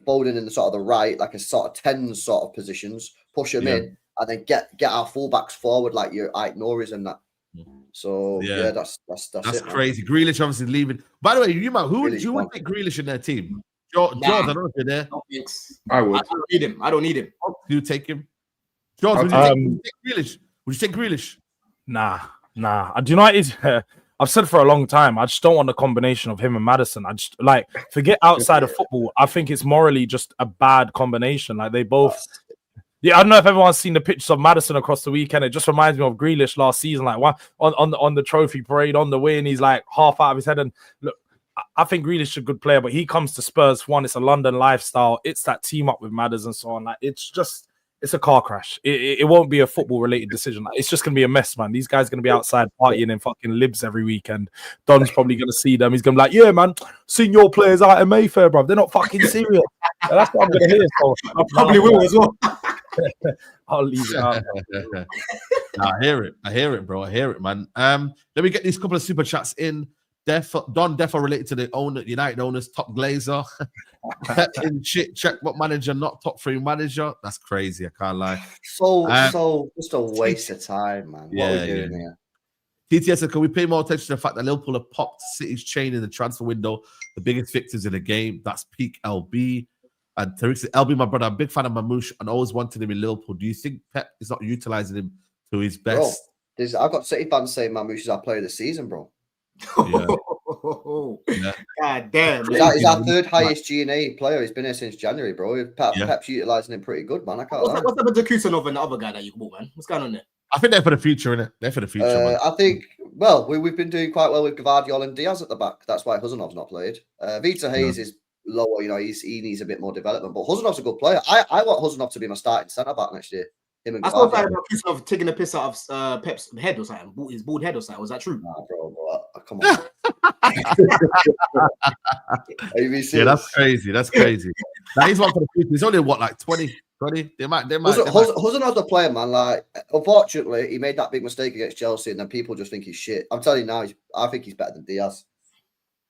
Foden in the sort of the right, like a sort of 10 sort of positions, push him in, and then get our fullbacks forward like your Enquiries and that. So that's it, crazy. Grealish obviously leaving. By the way, you would take Grealish in their team? George, I don't know if you're there. I would. I don't need him. You take him. George, would you take Grealish? Would you take Grealish? Nah. Do you know what it is? I've said for a long time, I just don't want the combination of him and Maddison. I just forget outside of football. I think it's morally just a bad combination. Like they both. Yeah, I don't know if everyone's seen the pictures of Maddison across the weekend. It just reminds me of Grealish last season. Like on the trophy parade on the way, and he's like half out of his head. And look, I think Grealish is a good player, but he comes to Spurs. One, it's a London lifestyle. It's that team up with Maddison and so on. Like it's a car crash. It won't be a football-related decision. It's just going to be a mess, man. These guys are going to be outside partying in fucking libs every weekend. Don's probably going to see them. He's going to be like, yeah, man, seeing your players out in Mayfair, bro. They're not fucking serious. That's what I'm going to hear. So I probably will as well. I'll leave it out. I hear it, bro. I hear it, man. Let me get these couple of super chats in. Don Defo related to the United owners, top glazer. In shit, checkbook manager, not top 3 manager. That's crazy. I can't lie. So just a waste of time, man. What are we doing here? TTS said, can we pay more attention to the fact that Liverpool have popped City's chain in the transfer window? The biggest victims in the game. That's peak LB. And Tariq said, LB, my brother, I'm a big fan of Mamouche and always wanted him in Liverpool. Do you think Pep is not utilizing him to his best? Bro, I've got City fans saying Mamouche is our player of the season, bro. Yeah. God damn. He's our third highest G&A player. He's been here since January, bro. Pep's utilizing him pretty good, man. What's up with Kusanov and the other guy that you bought, man? What's going on there? I think they're for the future, innit? They're for the future, man. I think, well, we've been doing quite well with Gvardiol and Diaz at the back. That's why Huzanov's not played. Vita Hayes is lower, he needs a bit more development. But Huzanov's a good player. I want Huzanov to be my starting centre-back next year. I saw about Kusanov taking a piss out of Pep's head or something, his bald head or something. Was that true? Nah, bro, come on. Yeah, that's crazy. Now he's one for the future. He's only like 20. They might. Huzanov's a player, man. Like, unfortunately, he made that big mistake against Chelsea, and then people just think he's shit. I'm telling you now, I think he's better than Diaz.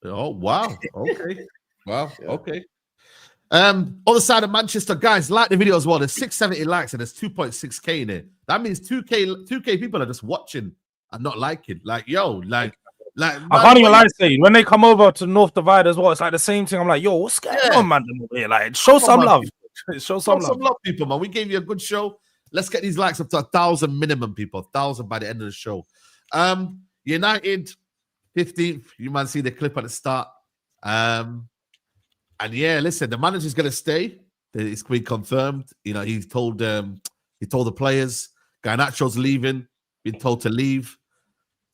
Oh wow! Okay, wow. Yeah. Okay. Other side of Manchester, guys, like the video as well. There's 670 likes and there's 2.6k in it. That means 2k people are just watching and not liking. Like, I can't even lie, Saeed. When they come over to North Divide as well, it's like the same thing. I'm like, yo, what's going on, man? Like, show some love. Show some love, people, man. We gave you a good show. Let's get these likes up to 1,000 minimum, people. 1,000 by the end of the show. United 15th. You might see the clip at the start. And yeah, listen, the manager's going to stay. It's been confirmed. He told the players. Garnacho's leaving. Been told to leave.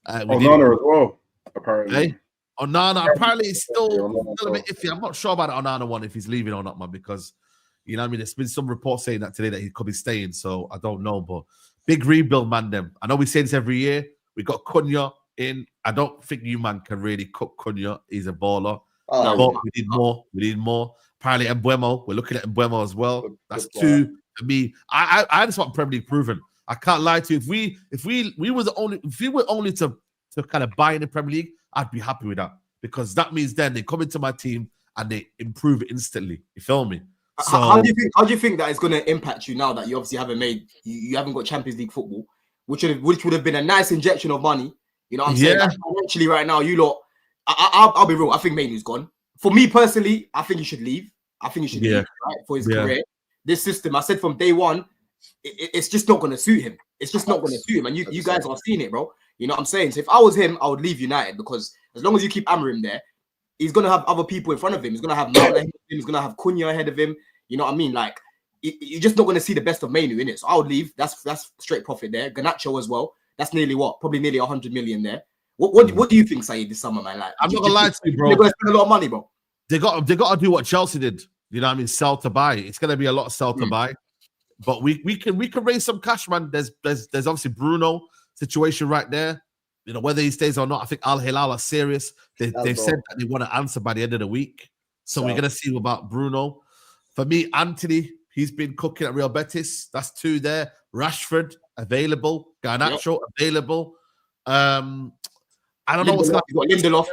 Onana as well, apparently. Onana apparently is still a bit iffy. I'm not sure about the Onana one if he's leaving or not, man. Because there's been some reports saying that today that he could be staying. So I don't know, but big rebuild, man. I know we say this every year. We got Cunha in. I don't think you man can really cook Cunha. He's a baller. But we need more. Apparently, Mbeumo. We're looking at Mbeumo as well. That's two for me. I just want Premier League proven. I can't lie to you. If we were only to kind of buy in the Premier League, I'd be happy with that because that means then they come into my team and they improve it instantly. You feel me? So, how do you think that is going to impact you now that you obviously you haven't got Champions League football, which would have been a nice injection of money. You know what I'm saying? Financially, right now, you lot. I'll be real. I think Mainu's gone. For me personally, I think he should leave. Leave, right, for his career. This system, I said from day one, it's just not going to suit him. It's just not going to suit him. And you guys are seeing it, bro. You know what I'm saying? So if I was him, I would leave United because as long as you keep Amorim there, he's going to have other people in front of him. He's going to have Mount ahead of him. He's going to have Cunha ahead of him. You know what I mean? Like, you're just not going to see the best of Mainu in it. So I would leave. That's straight profit there. Garnacho as well. That's nearly 100 million there. What do you think, Saeed, this summer, man? Like, I'm not gonna lie to you, bro. They're gonna spend a lot of money, bro. They got to do what Chelsea did. You know what I mean? Sell to buy. It's gonna be a lot of sell to buy. But we can raise some cash, man. There's obviously Bruno situation right there. You know, whether he stays or not, I think Al Hilal are serious. They've said that they want to answer by the end of the week. So we're gonna see about Bruno. For me, Anthony, he's been cooking at Real Betis. That's 2 there. Rashford available. Garnacho available. I don't know what's got Lindelof.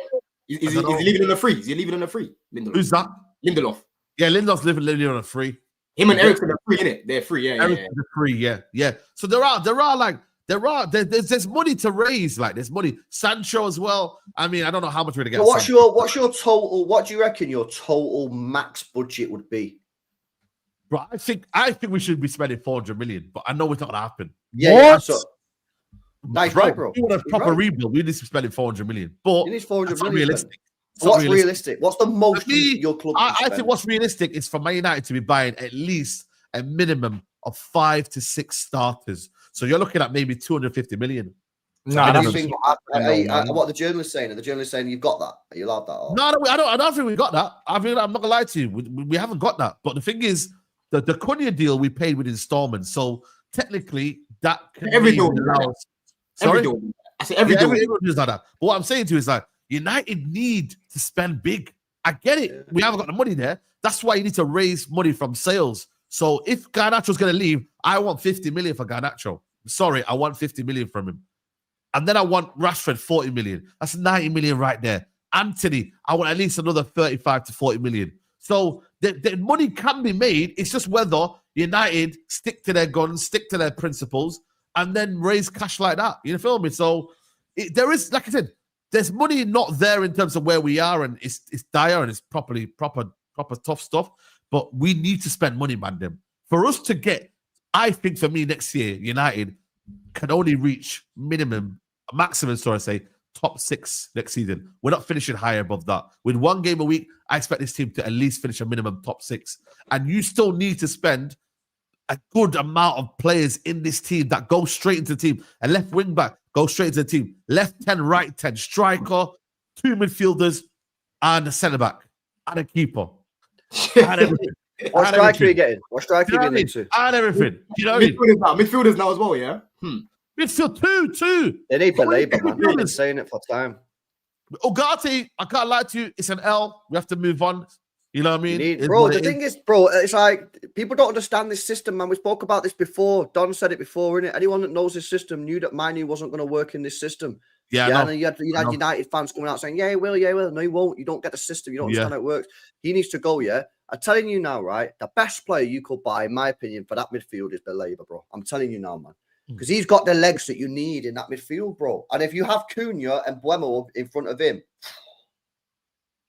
Is he leaving on a free? Is he leaving on a free? Lindelof. Who's that? Lindelof. Yeah, Lindelof's living on a free. Him and Eriksen are free, innit? They're free, yeah. Free, yeah. So there's money to raise. Like there's money. Sancho as well. I mean, I don't know how much we're gonna get. What's your total? What do you reckon your total max budget would be? Bro, I think we should be spending 400 million, but I know it's not gonna happen. Yeah. So, nice, bro. You want a proper rebuild? We need to be spending 400 million, but you need 400 million. Realistic. What's realistic? What's the most your club? I think what's realistic is for Man United to be buying at least a minimum of 5 to 6 starters. So you're looking at maybe 250 million. What the journalists saying? Are the journalists saying you've got that? Are you allowed that? Or? No, I don't think we got that. I mean, I'm not gonna lie to you. We haven't got that. But the thing is, the Cunha deal we paid with installments. So technically, that can every deal. Sorry, I said every deal. Everyone does that. But what I'm saying to you is like United need to spend big. I get it. We haven't got the money there. That's why you need to raise money from sales. So if Garnacho's going to leave, I want 50 million for Garnacho. Sorry, I want 50 million from him. And then I want Rashford 40 million. That's 90 million right there. Anthony, I want at least another 35 to 40 million. So the money can be made. It's just whether United stick to their guns, stick to their principles, and then raise cash like that. You feel me? So there is, like I said, there's money not there in terms of where we are, and it's dire and it's proper tough stuff. But we need to spend money, man. Them for us to get. I think for me next year, United can only reach maximum. So I say top 6 next season. We're not finishing higher above that. With 1 game a week, I expect this team to at least finish a minimum top 6. And you still need to spend a good amount of players in this team that go straight into the team. A left wing back go straight into the team. Left 10, right 10, striker, 2 midfielders, and a centre back and a keeper. And everything. What striker are you getting? What striker are you getting into? And everything. You know, midfielders now as well, yeah. Midfield two. They need Belabor, man. I've been saying it for time. Ugarte, I can't lie to you. It's an L. We have to move on. You know what I mean? The thing is, bro, it's like people don't understand this system, man. We spoke about this before. Don said it before, innit? Anyone that knows this system knew that Manu wasn't going to work in this system. Yeah, and you had United fans coming out saying, yeah, he will. No, he won't. You don't get the system. You don't understand how it works. He needs to go, yeah? I'm telling you now, right? The best player you could buy, in my opinion, for that midfield is Belabor, bro. I'm telling you now, man. Because he's got the legs that you need in that midfield, bro. And if you have Cunha and Buemo in front of him,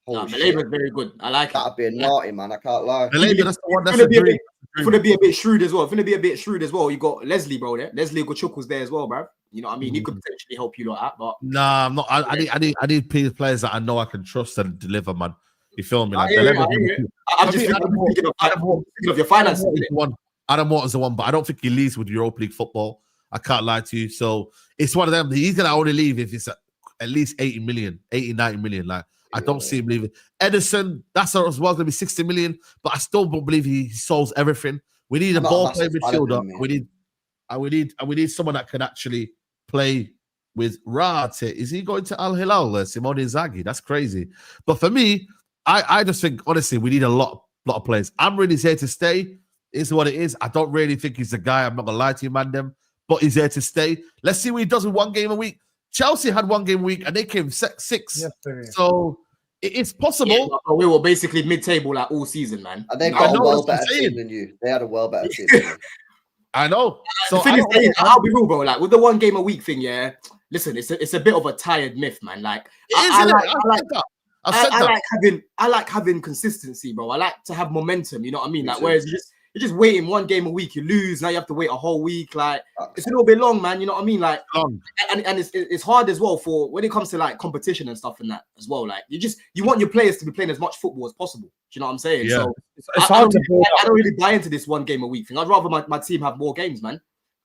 Belabor's very good. I like that'd be a naughty, man. I can't lie. Belabor, that's the one. That's going to be a bit shrewd as well. It's going to be a bit shrewd as well. You got Leslie, bro. There, Leslie Gochukwu there as well, bro. You know what I mean? He could potentially help you like that, but nah, I'm not. I need players that I know I can trust and deliver, man. You feel me? Like, I'm just thinking of your finances. Adam Wharton's the one, but I don't think he leaves with Europa League football. I can't lie to you. So it's one of them. He's gonna only leave if it's at least 80 million, 80, 90 million. Like I don't see him leaving. Edison, that's as well gonna be 60 million, but I still don't believe he solves everything. We need a ball playing midfielder. We need someone that can actually play with Wirtz. Is he going to Al Hilal? Simone Inzaghi? That's crazy. But for me, I just think honestly we need a lot of players. Amrin is here to stay. Is what it is. I don't really think he's the guy. I'm not gonna lie to you, man. But he's there to stay. Let's see what he does with 1 game a week. Chelsea had 1 game a week and they came 6. Yes, so it's possible. Yeah, we were basically mid-table like all season, man. And they've got a well better team than you. They had a well better team. I know. So I'll be real, bro. Like with the 1 game a week thing, yeah. Listen, it's a bit of a tired myth, man. Like I like having consistency, bro. I like to have momentum. You know what I mean? Like whereas you're just waiting 1 game a week, you lose. Now you have to wait a whole week. Like it's a little bit long, man. You know what I mean? Like, and it's hard as well for when it comes to like competition and stuff and that as well. Like you want your players to be playing as much football as possible. Do you know what I'm saying? Yeah. So it's hard I don't really buy into this 1 game a week thing. I'd rather my team have more games, man.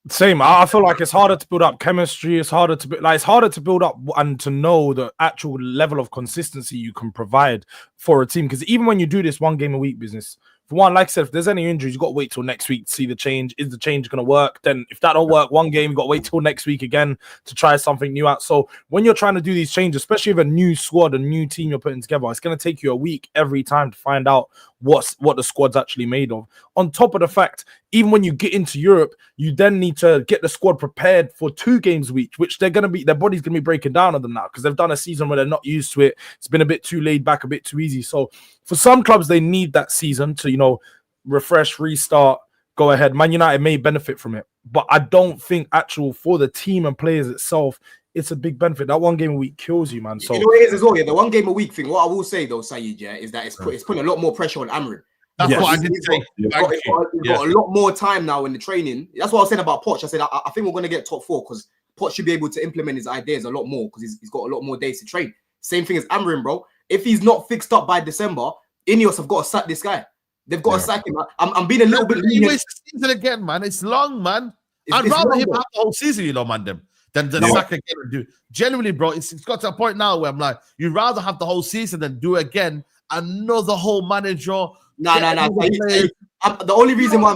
Same. I feel like it's harder to build up chemistry. It's harder to build up and to know the actual level of consistency you can provide for a team. Because even when you do this 1 game a week business, for one, like I said, if there's any injuries, you got to wait till next week to see the change. Is the change going to work? Then if that don't work 1 game, you got to wait till next week again to try something new out. So when you're trying to do these changes, especially with a new squad, a new team you're putting together, it's going to take you a week every time to find out what the squad's actually made of. On top of the fact, even when you get into Europe, you then need to get the squad prepared for 2 games a week, which their body's going to be breaking down on them now because they've done a season where they're not used to it. It's been a bit too laid back, a bit too easy. So for some clubs, they need that season to, refresh, restart, go ahead. Man United may benefit from it, but I don't think for the team and players itself, it's a big benefit. That 1 game a week kills you, man. So you know what it is as well. Yeah, the 1 game a week thing. What I will say though, Saeed, is that it's putting a lot more pressure on Amrin. That's what I did say. He's got a lot more time now in the training. That's what I was saying about Poch. I said I think we're going to get top 4 because Poch should be able to implement his ideas a lot more because he's got a lot more days to train. Same thing as Amrin, bro. If he's not fixed up by December, Ineos have got to sack this guy. They've got to sack him. I'm being a little bit lenient. It's the season again, man. It's long, man. I'd rather him have the whole season, man, than sack again and do. Generally, bro, it's got to a point now where I'm like, you'd rather have the whole season than do again another whole manager. No. The only reason why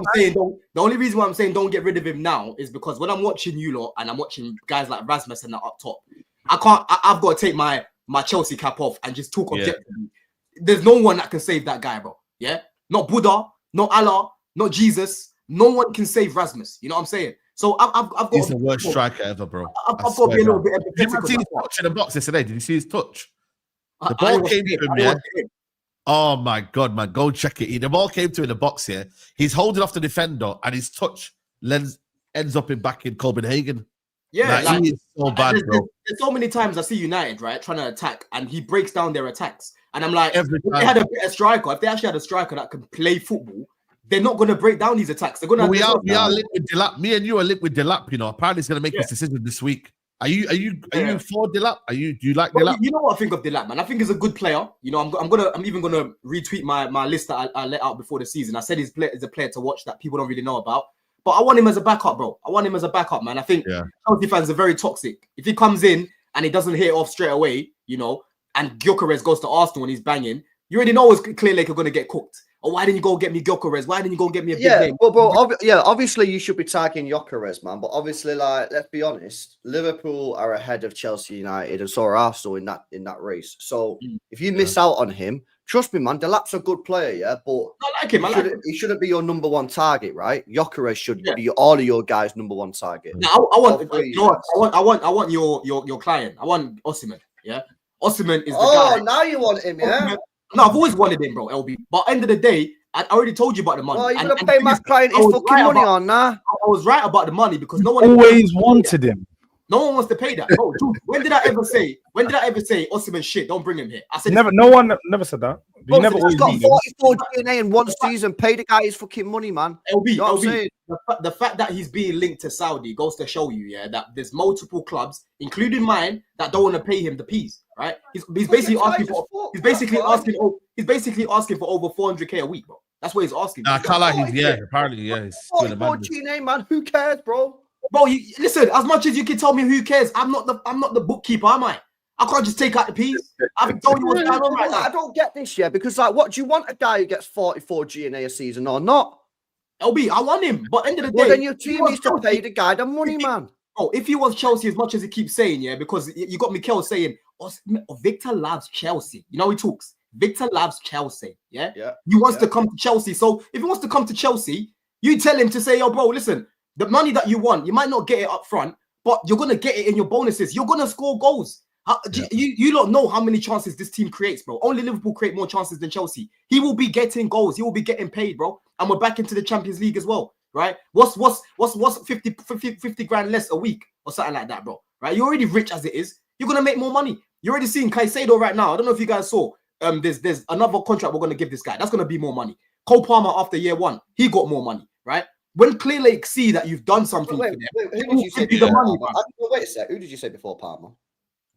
I'm saying don't get rid of him now is because when I'm watching you lot and I'm watching guys like Rasmussen up top, I've got to take my Chelsea cap off and just talk objectively. There's no one that can save that guy, bro. Yeah, not Buddha, not Allah, not Jesus. No one can save Rasmus. You know what I'm saying? So I've got. He's the worst striker ever, bro. I've got to be a little bit. Did you see his touch in the box yesterday? Did you see his touch? The ball came to him, yeah. Oh my God, man. Go check it. The ball came to him in the box here. He's holding off the defender and his touch ends up back in Copenhagen. Yeah, like, he is so bad, bro. There's so many times I see United, right, trying to attack and he breaks down their attacks. And I'm like, if they had a better striker, if they actually had a striker that can play football, they're not going to break down these attacks. They're going to. We are linked with Delap. Me and you are linked with Delap. Apparently he's going to make this decision this week. Are you for Delap? Do you like Delap? You know what I think of Delap, man. I think he's a good player. I'm even gonna retweet my list that I let out before the season. I said he's a player to watch that people don't really know about. But I want him as a backup, bro. I want him as a backup, man. I think Chelsea fans are very toxic. If he comes in and he doesn't hit it off straight away, and Gyökeres goes to Arsenal and he's banging, you already know Clear Lake are gonna get cooked. Or why didn't you go get me Gyökeres? Why didn't you go get me a big name? Obviously you should be tagging Gyökeres, man. But obviously, let's be honest, Liverpool are ahead of Chelsea United and so are Arsenal in that race. So if you miss out on him, trust me, man, Delap's a good player, but I like him. He shouldn't be your number 1 target, right? Gyökeres should be all of your guys' number 1 target. Now, I want your client. I want Osimhen. Yeah, Osimhen is the guy. Oh, now you want him, yeah. No, I've always wanted him, bro, LB. But end of the day, I already told you about the money. Oh, you're going to pay my client his fucking money on, nah? I was right about the money because no one always wanted him. No one wants to pay that. Bro, dude, when did I ever say Osimhen shit, don't bring him here? I said never. No one never said that. Bro, never he's got 44 DNA in 1 season. Pay the guy his fucking money, man. LB, the fact that he's being linked to Saudi goes to show you, that there's multiple clubs, including mine, that don't want to pay him the peas, right? He's basically asking for over 400k a week, bro. That's what he's asking. Apparently, he's 44 DNA, man. Who cares, bro? Bro, listen. As much as you can tell me who cares, I'm not the bookkeeper, am I? I can't just take out the peas. I'm telling you what's going on right now. I don't get this, because what do you want a guy who gets 44 GNA a season or not? LB, I want him, but end of the day, well, then your team needs to pay the guy the money, man. Oh, if he wants Chelsea as much as he keeps saying, because you got Mikel saying, Victor loves Chelsea. You know he talks. Victor loves Chelsea. Yeah. He wants to come to Chelsea. So if he wants to come to Chelsea, you tell him to say, yo, bro, listen, the money that you want, you might not get it up front, but you're gonna get it in your bonuses. You're gonna score goals. You don't know how many chances this team creates, bro. Only Liverpool create more chances than Chelsea. He will be getting goals. He will be getting paid, bro. And we're back into the Champions League as well, right? What's 50 grand less a week or something like that, bro? Right? You're already rich as it is. You're gonna make more money. You're already seeing Caicedo right now. I don't know if you guys saw. There's another contract we're gonna give this guy. That's gonna be more money. Cole Palmer after year 1, he got more money, right? When Clear Lake see that you've done something for them, who did you say before Palmer? Wait a sec. Who did you say before Palmer?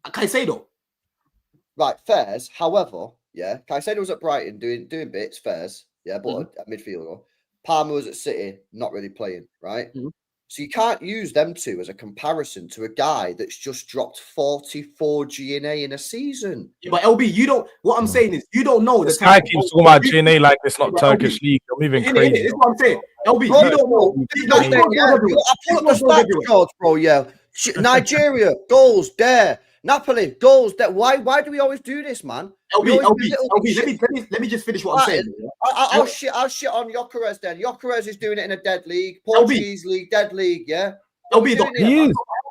Caicedo. Right, fairs. However, Caicedo was at Brighton doing bits, fairs. Yeah, but a midfielder. Palmer was at City, not really playing, right? So you can't use them two as a comparison to a guy that's just dropped 44 GNA in a season. Yeah, but LB, you don't. What I'm saying is, you don't know this guy keeps talking about GNA like it's not Turkish league. I'm even crazy. That's what I'm saying. LB, Bro, you don't know. I pull up the stats, George, bro. Yeah, Nigeria goals there. Napoli goals there. Why do we always do this, man? LB, let me just finish what I'm saying. I'll shit on Gyökeres then. Gyökeres is doing it in a dead league, Portuguese league, dead league. Yeah, LB,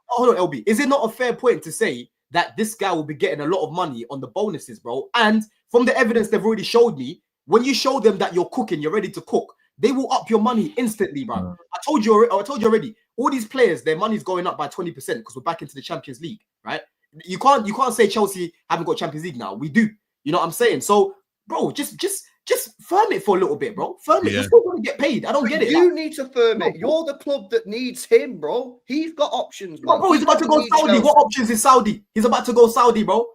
hold on, LB. Is it not a fair point to say that this guy will be getting a lot of money on the bonuses, bro? And from the evidence they've already showed me, when you show them that you're cooking, you're ready to cook, they will up your money instantly, bro. I told you already. All these players, their money's going up by 20% because we're back into the Champions League, right? You can't say Chelsea haven't got Champions League now. We do. You know what I'm saying? So, bro, just firm it for a little bit, bro. Firm it. You're still going to get paid. I don't get it. You need to firm it. You're the club that needs him, bro. He's got options, man. Bro, he's about to go Saudi. What options is Saudi? He's about to go Saudi, bro.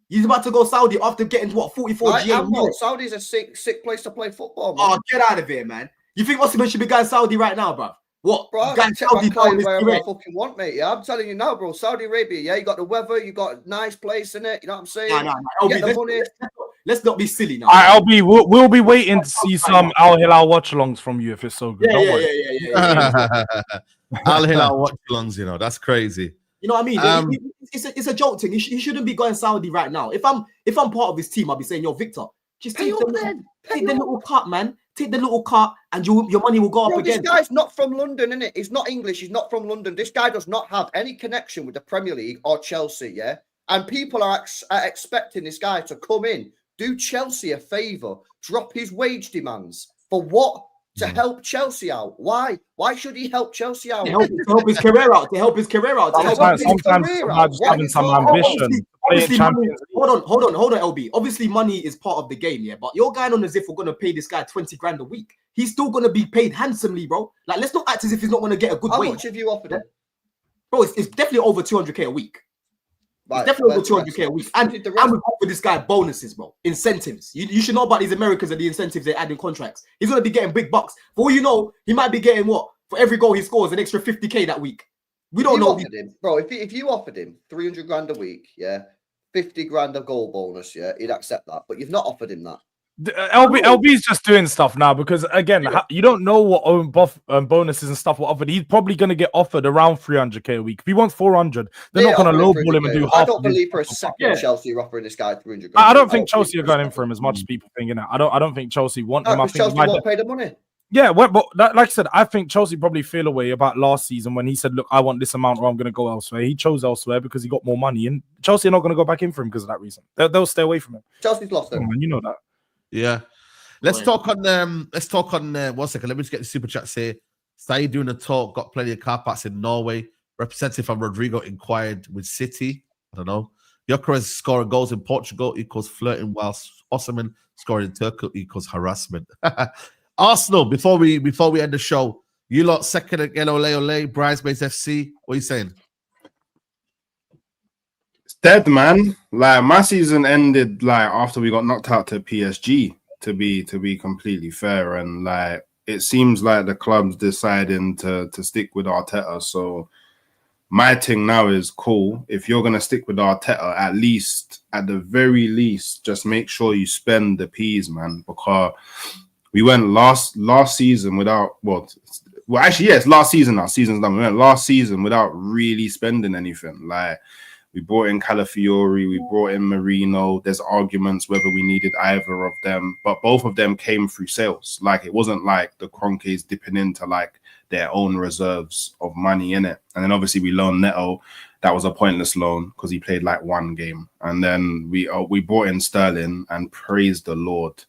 He's about to go Saudi after getting 44 GM. Saudi's a sick place to play football, man. Oh, get out of here, man. You think Osimhen should be going Saudi right now, bro? What? Bro, I Saudi wherever I fucking want, mate. Yeah, I'm telling you now, bro. Saudi Arabia, yeah, you got the weather, you got a nice place in it. You know what I'm saying? No. Let's not be silly now. LB, we'll be waiting to see some Al Hilal watch-alongs from you if it's so good. Don't worry. Al Hilal watch-alongs, you know, that's crazy. You know what I mean? It's a joke thing. He shouldn't be going Saudi right now. If I'm part of his team, I'll be saying, yo, Victor, just take the little cut, man. Take the little cut, and your money will go up again. This guy's not from London, innit? He's not English. He's not from London. This guy does not have any connection with the Premier League or Chelsea, yeah? And people are expecting this guy to come in, do Chelsea a favour, drop his wage demands. For what? To help Chelsea out. Why? Why should he help Chelsea out? To help his career out. Sometimes having some ambition. Hold on, LB. Obviously, money is part of the game, yeah. But you're going on as if we're gonna pay this guy 20 grand a week. He's still gonna be paid handsomely, bro. Like, let's not act as if he's not gonna get a good wage. How much have you offered him? Bro, it's definitely over 200k a week. Right, it's definitely over 200k a week. And we offer this guy bonuses, bro. Incentives. You should know about these Americans and the incentives they add in contracts. He's gonna be getting big bucks. For all you know, he might be getting what? For every goal he scores, an extra 50k that week. We don't know. Bro, if you offered him 300 grand a week, yeah, 50 grand a goal bonus, yeah, he'd accept that. But you've not offered him that. LB's just doing stuff now because, again, you don't know what own bonuses and stuff were offered. He's probably going to get offered around 300k a week. If he wants 400, they're not going to lowball him and do half. I don't believe for a second Chelsea are offering this guy 300 grand. I don't think Chelsea are going in for him as much as people think. I don't think Chelsea want him. I think Chelsea won't pay the money. Yeah, but like I said, I think Chelsea probably feel away about last season when he said, look, I want this amount or I'm going to go elsewhere. He chose elsewhere because he got more money, and Chelsea are not going to go back in for him because of that reason. They'll stay away from him. Chelsea's lost him. You know that. Yeah. Let's talk on 1 second. Let me just get the super chats here. Saeed doing a talk, got plenty of car parks in Norway. Representative from Rodrigo inquired with City. I don't know. Gyökeres scoring goals in Portugal equals flirting, whilst Osimhen scoring in Turkey equals harassment. Arsenal, before we end the show, you lot second again, ole, Bridesmaids FC. What are you saying? It's dead, man. Like, my season ended like after we got knocked out to PSG, to be completely fair. And like, it seems like the club's deciding to stick with Arteta. So my thing now is, cool, if you're gonna stick with Arteta, at the very least, just make sure you spend the P's, man, because we went last season without it's last season now. Season's done. We went last season without really spending anything. Like, we brought in Calafiori, we brought in Marino. There's arguments whether we needed either of them, but both of them came through sales. Like, it wasn't like the Kroenkes dipping into like their own reserves of money in it. And then obviously we loaned Neto. That was a pointless loan because he played like one game. And then we brought in Sterling, and praise the Lord,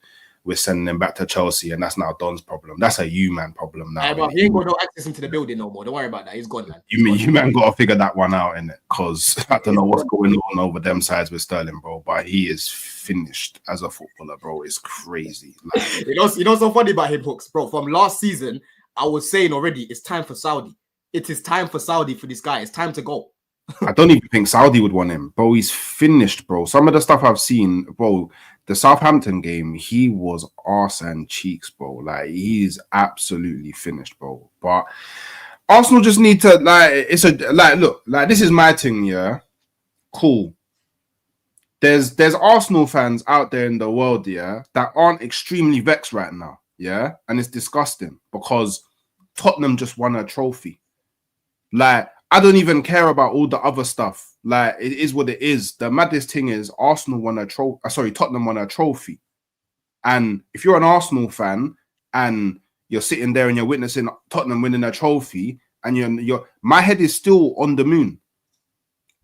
we're sending him back to Chelsea, and that's now Don's problem. That's a you-man problem now. But he ain't got no access into the building no more. Don't worry about that. He's gone, man. You man got to figure that one out, innit? Because I don't know what's going on over them sides with Sterling, bro. But he is finished as a footballer, bro. It's crazy. Like, you know what's so funny about him, Hooks, bro? From last season, I was saying already, it's time for Saudi. It is time for Saudi for this guy. It's time to go. I don't even think Saudi would want him, bro. He's finished, bro. Some of the stuff I've seen, bro, the Southampton game, he was arse and cheeks, bro. Like, he's absolutely finished, bro. But Arsenal just need to look, this is my thing, yeah. Cool. There's Arsenal fans out there in the world, yeah, that aren't extremely vexed right now, yeah, and it's disgusting because Tottenham just won a trophy. Like, I don't even care about all the other stuff. Like, it is what it is. The maddest thing is Tottenham won a trophy. And if you're an Arsenal fan and you're sitting there and you're witnessing Tottenham winning a trophy, and my head is still on the moon.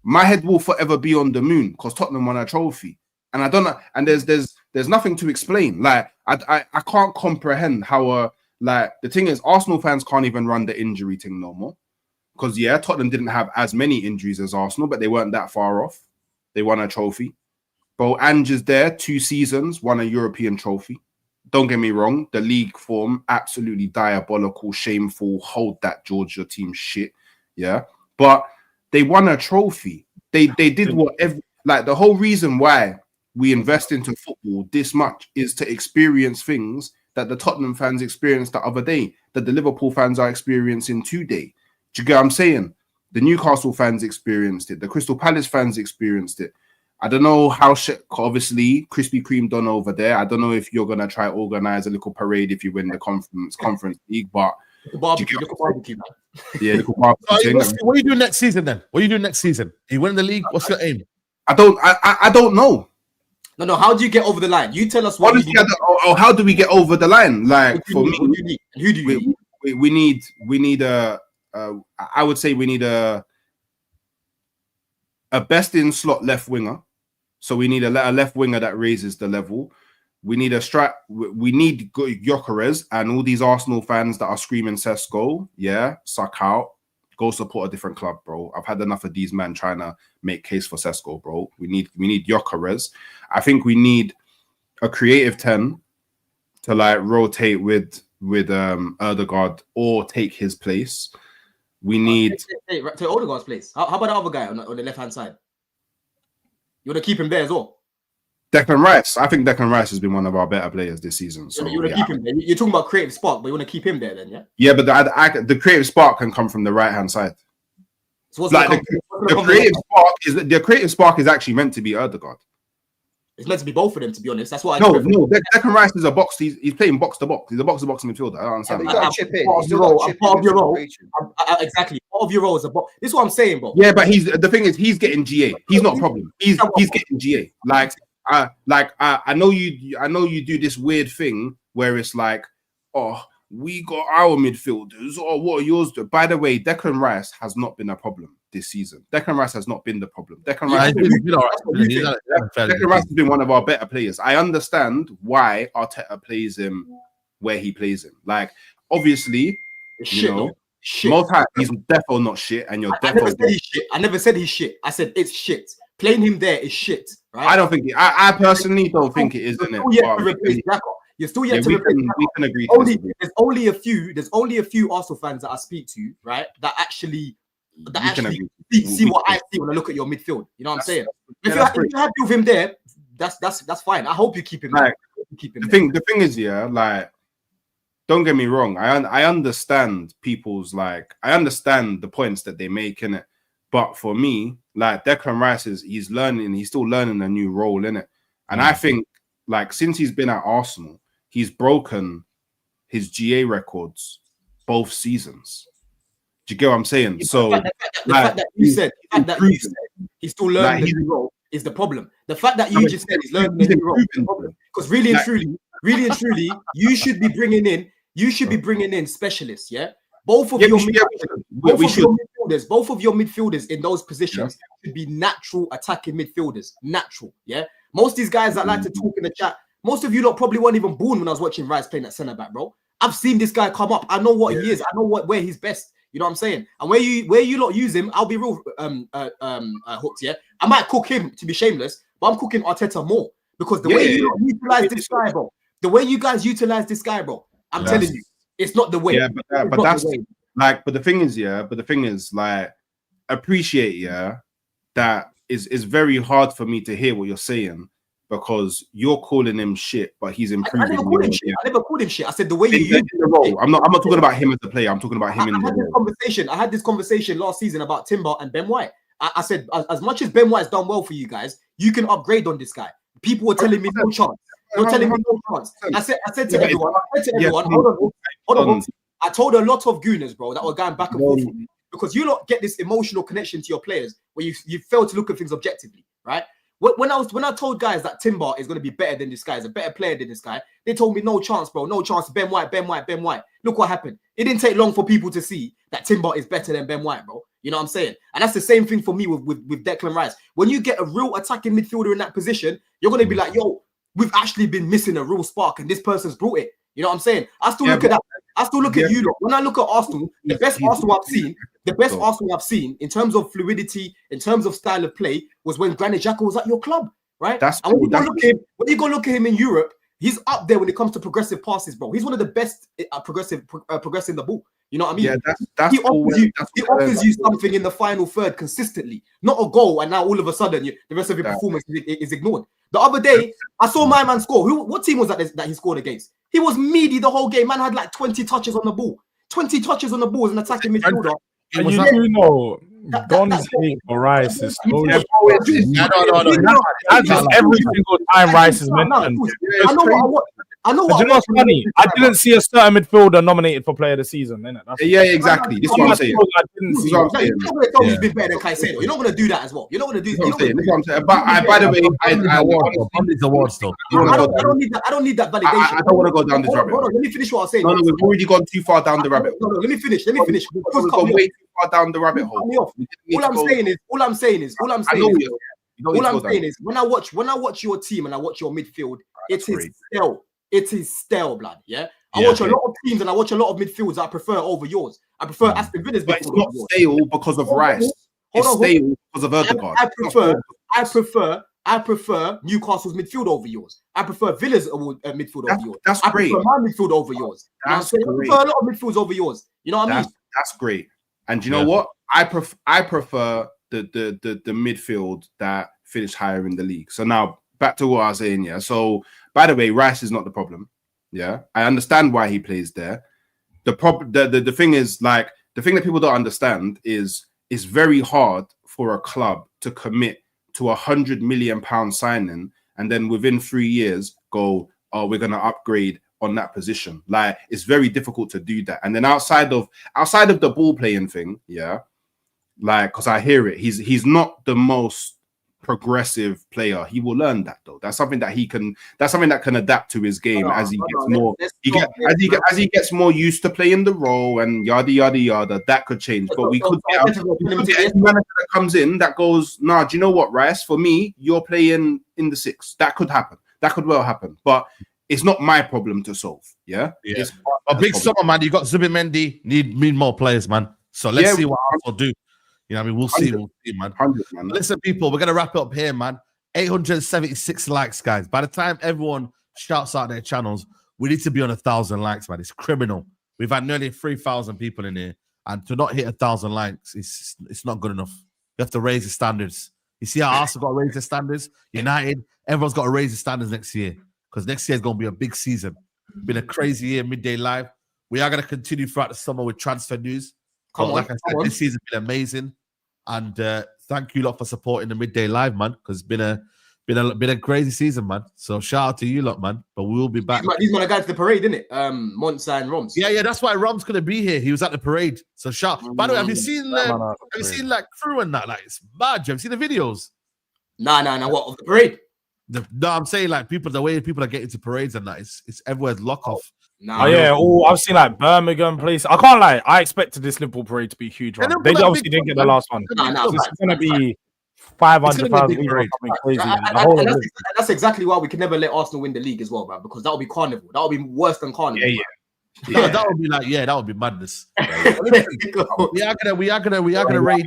My head will forever be on the moon because Tottenham won a trophy. And I don't know, and there's nothing to explain. Like, I can't comprehend how the thing is, Arsenal fans can't even run the injury thing no more. Because yeah, Tottenham didn't have as many injuries as Arsenal, but they weren't that far off. They won a trophy. Bro, Ange is there, 2 seasons, won a European trophy. Don't get me wrong, the league form, absolutely diabolical, shameful, hold that Georgia team shit. Yeah. But they won a trophy. They did whatever, like the whole reason why we invest into football this much is to experience things that the Tottenham fans experienced the other day, that the Liverpool fans are experiencing today. Do you get what I'm saying? The Newcastle fans experienced it. The Crystal Palace fans experienced it. I don't know how obviously Krispy Kreme done over there. I don't know if you're gonna try organize a little parade if you win the conference league, but barbecue, yeah, little barbecue. What are you doing next season then? What are you doing next season? You win the league? What's your aim? I don't know. No. How do you get over the line? You tell us what. How do we get over the line? Like for me, who do you need? We need a. I would say we need a best in slot left winger. So we need a left winger that raises the level. We need we need Gyökeres, and all these Arsenal fans that are screaming Sesko, yeah, suck out. Go support a different club, bro. I've had enough of these men trying to make case for Sesko, bro. We need Gyökeres. I think we need a creative 10 to like rotate with Ødegaard or take his place. We need take Ødegaard's place. How about the other guy on the left hand side? You want to keep him there as well? Declan Rice. I think Declan Rice has been one of our better players this season. So you want to keep him there. You're talking about creative spark, but you want to keep him there then, yeah? Yeah, but the creative spark can come from the right hand side. So what's like the creative spark is actually meant to be Ødegaard. It's meant to be both of them, to be honest. That's what No, Declan Rice is a box. He's playing box to box. He's a box to box midfielder. I don't understand. Part of your role. Exactly. Part of your role is a box. This is what I'm saying, bro. Yeah, but the thing is, he's getting GA. He's not a problem. He's getting GA. I know you do this weird thing where it's like, oh, we got our midfielders, or what are yours? By the way, Declan Rice has not been a problem this season. Declan Rice has not been the problem. Declan Rice has been one of our better players. I understand why Arteta plays him where he plays him. Like, obviously, he's defo not shit, and you're defo. I never said he's shit. I said it's shit. Playing him there is shit, right? I don't think I personally don't think it is, isn't it? You're still yet to replace. We can agree. There's only a few Arsenal fans that I speak to, right? That actually see what I see when I look at your midfield. You know what I'm saying? If you're happy with him there, that's fine. I hope you keep him. Like, the thing is, yeah, like, don't get me wrong. I understand I understand the points that they make in it. But for me, like, Declan Rice he's still learning a new role in it. And I think, like, since he's been at Arsenal, he's broken his GA records both seasons. Do you get what I'm saying? The fact that you said he's still learning the new role is the problem. The fact that you just said he's learning the new role, because really and truly, you should be bringing in specialists, yeah? Both of your midfielders in those positions should be natural attacking midfielders. Natural, yeah? Most of these guys that like to talk in the chat, most of you lot probably weren't even born when I was watching Rice playing at centre back, bro. I've seen this guy come up. I know what he is. I know where he's best. You know what I'm saying? And where you lot use him, I'll be real hooked, yeah? I might cook him, to be shameless, but I'm cooking Arteta more. Because the way you utilize this guy, bro, the way you guys utilize this guy, bro, I'm telling you, it's not the way. Yeah, but that's like, but the thing is, like, appreciate, yeah, that is very hard for me to hear what you're saying, because you're calling him shit, but he's improving. I never called him shit. I never called him shit. I said the way you use the role. I'm not talking about him as a player. I'm talking about him in the role. I had this conversation last season about Timber and Ben White. I said, as much as Ben White's done well for you guys, you can upgrade on this guy. People were telling me no chance. You're telling me no chance. I said to everyone, hold on. I told a lot of gooners, bro, that were going back and forth with me, because you lot get this emotional connection to your players where you fail to look at things objectively, right? When I told guys that Timber is going to be better than this guy, is a better player than this guy, they told me no chance, bro, no chance. Ben White. Look what happened. It didn't take long for people to see that Timber is better than Ben White, bro. You know what I'm saying? And that's the same thing for me with Declan Rice. When you get a real attacking midfielder in that position, you're going to be like, yo, we've actually been missing a real spark, and this person's brought it. You know what I'm saying? I still look at that. I still look at you lot. When I look at Arsenal, the best Arsenal I've seen in terms of fluidity, in terms of style of play, was when Granit Xhaka was at your club, right? When you go look at him in Europe, he's up there when it comes to progressive passes, bro. He's one of the best at progressing the ball. You know what I mean? Yeah, he offers you something in the final third consistently, not a goal, and now all of a sudden the rest of your performance is ignored. The other day, I saw my man score. What team was that he scored against? He was meaty the whole game. Man had like 20 touches on the ball. 20 touches on the ball as an attacking midfielder. And you do know, Don's hate for Rice is so No. That's just every single time Rice is mentioned. I know But you know what's funny? I didn't see a certain midfielder nominated for player of the season. Yeah, exactly. This is what I'm saying. You're not going to tell me he's been better than Caicedo. You're not going to do that as well. You're not going to do that. This is what I'm saying. But by the way, I don't need that validation. I don't want to go down this rabbit hole. Hold on, let me finish what I was saying. No, we've already gone too far down the rabbit hole. No, let me finish. We've gone way too far down the rabbit hole. All I'm saying is, when I watch your team and I watch your midfield, it is stale. It is stale, blood. Yeah. I watch a lot of teams and I watch a lot of midfields I prefer over yours. I prefer Aston Villa's. But it's not stale because of Rice. It's stale because of Erdegaard. I prefer Newcastle's midfield over yours. I prefer Villa's midfield over yours. That's great. I prefer my midfield over yours. I prefer a lot of midfields over yours. You know what I mean? That's great. And you know what? I prefer the midfield that finished higher in the league. So now back to what I was saying. Yeah. So by the way, Rice is not the problem. Yeah, I understand why he plays there. The thing is, like, the thing that people don't understand is it's very hard for a club to commit to £100 million signing and then within 3 years go, oh, we're gonna upgrade on that position. Like, it's very difficult to do that. And then outside of the ball playing thing, yeah, like, because I hear it, he's not the most progressive player. He will learn that though. That's something that can adapt to his game as he gets more. As he gets more used to playing the role and yada yada yada. That could change. But we could get any manager that comes in that goes, nah, do you know what, Rice? For me, you're playing in the six. That could happen. That could well happen. But it's not my problem to solve. Yeah. It's a big summer, man. You got Zubimendi. Need more players, man. So let's see what Arsenal do. You know what I mean? We'll see, man. 100, man. Listen, people, we're going to wrap it up here, man. 876 likes, guys. By the time everyone shouts out their channels, we need to be on 1,000 likes, man. It's criminal. We've had nearly 3,000 people in here, and to not hit 1,000 likes, it's not good enough. You have to raise the standards. You see how Arsenal got to raise the standards? United, everyone's got to raise the standards next year, because next year is going to be a big season. Been a crazy year, midday live. We are going to continue throughout the summer with transfer news. Like I said, this season's been amazing, and thank you lot for supporting the midday live, man. Because it's been a crazy season, man. So shout out to you lot, man. But we will be back. These man are going to the parade, isn't it? Monza and Roms. Yeah, that's why Rom's gonna be here. He was at the parade. So shout. By the way, have you seen like crew and that? Like, it's bad. Have you seen the videos? Nah. What of the parade? No, I'm saying like the way people are getting to parades and that. It's everywhere's lock off. I've seen like Birmingham place. I can't lie. I expected this Liverpool parade to be a huge one. They obviously didn't get the last one. It's going to be 500,000 people or something crazy. That's exactly why we can never let Arsenal win the league as well, man. Because that would be carnival. That would be worse than carnival. Yeah. That would be like, that would be madness. we are gonna raid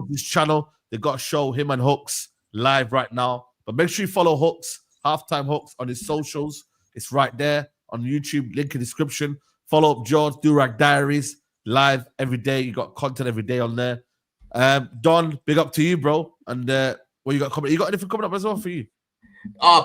this channel. They got a show, him and Hooks, live right now. But make sure you follow Hooks, Halftime Hooks, on his socials. It's right there on YouTube, link in the description. Follow up George Durag Diaries, live every day. You got content every day on there. Don, big up to you, bro. And what you got coming? You got anything coming up as well for you?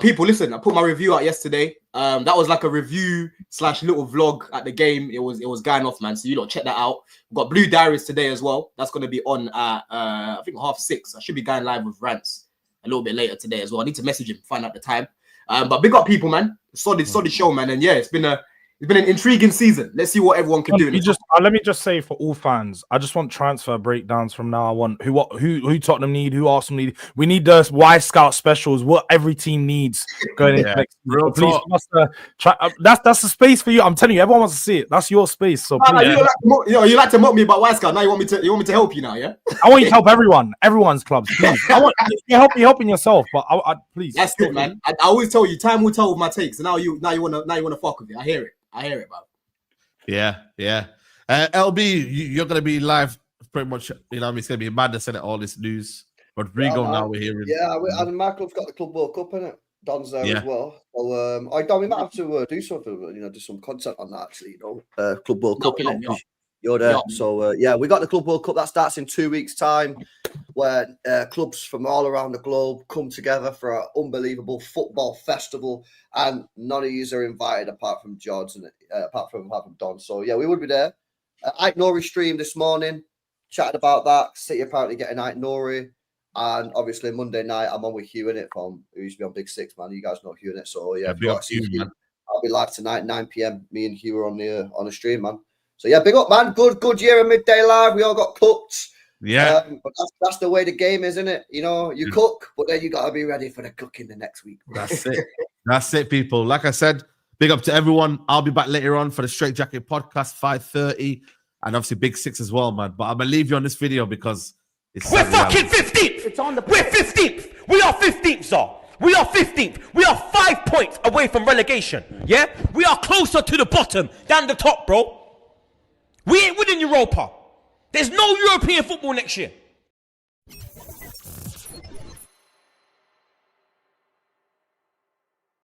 People, listen, I put my review out yesterday. That was like a review / little vlog at the game. It was going off, man. So you lot check that out. We've got Blue Diaries today as well. That's going to be on at I think 6:30. I should be going live with Rants a little bit later today as well. I need to message him, find out the time. But big up people, man. Solid show, man. And yeah, it's been an intriguing season. Let's see what everyone can do. Let me just say for all fans, I just want transfer breakdowns from now on. Who Tottenham need, who Arsenal need. We need the Y Scout specials. What every team needs going into next season. Please, that's the space for you. I'm telling you, everyone wants to see it. That's your space. So you like to mock me about Y Scout. Now you want me to help you now, yeah? I want you to help everyone's clubs. Please, you're helping yourself, but I please. That's it, man. I always tell you, time will tell with my takes. And now you wanna fuck with it. I hear it, bro. Yeah. LB, you're gonna be live pretty much. You know, it's gonna be madness in it. All this news. Rodrigo, now we're hearing. Yeah, and my club's got the Club World Cup in it. Don's there as well. So, Don, we might have to do something. Do some content on that. Actually, Club World Cup. You're there. So we got the Club World Cup that starts in 2 weeks' time, where clubs from all around the globe come together for an unbelievable football festival, and none of you are invited apart from George and apart from Don. So yeah, we would be there. Ike Nori stream this morning, chatted about that. City apparently getting Ike Nori, and obviously Monday night I'm on with Hugh in it who used to be on Big Six, man. You guys know Hugh in it, so yeah. I'll be live tonight 9 p.m. Me and Hugh are on the stream, man. So yeah, big up, man. Good year of midday live. We all got cooked. Yeah, but that's the way the game is, isn't it? You cook, but then you got to be ready for the cooking the next week. That's it. That's it, people. Like I said, big up to everyone. I'll be back later on for the Straight Jacket podcast 5:30, and obviously Big Six as well, man. But I'm gonna leave you on this video because we're fucking 15th. We're 15th. We are 15th, sir. We are 15th. We are 5 points away from relegation. Yeah, we are closer to the bottom than the top, bro. We ain't winning Europa. There's no European football next year.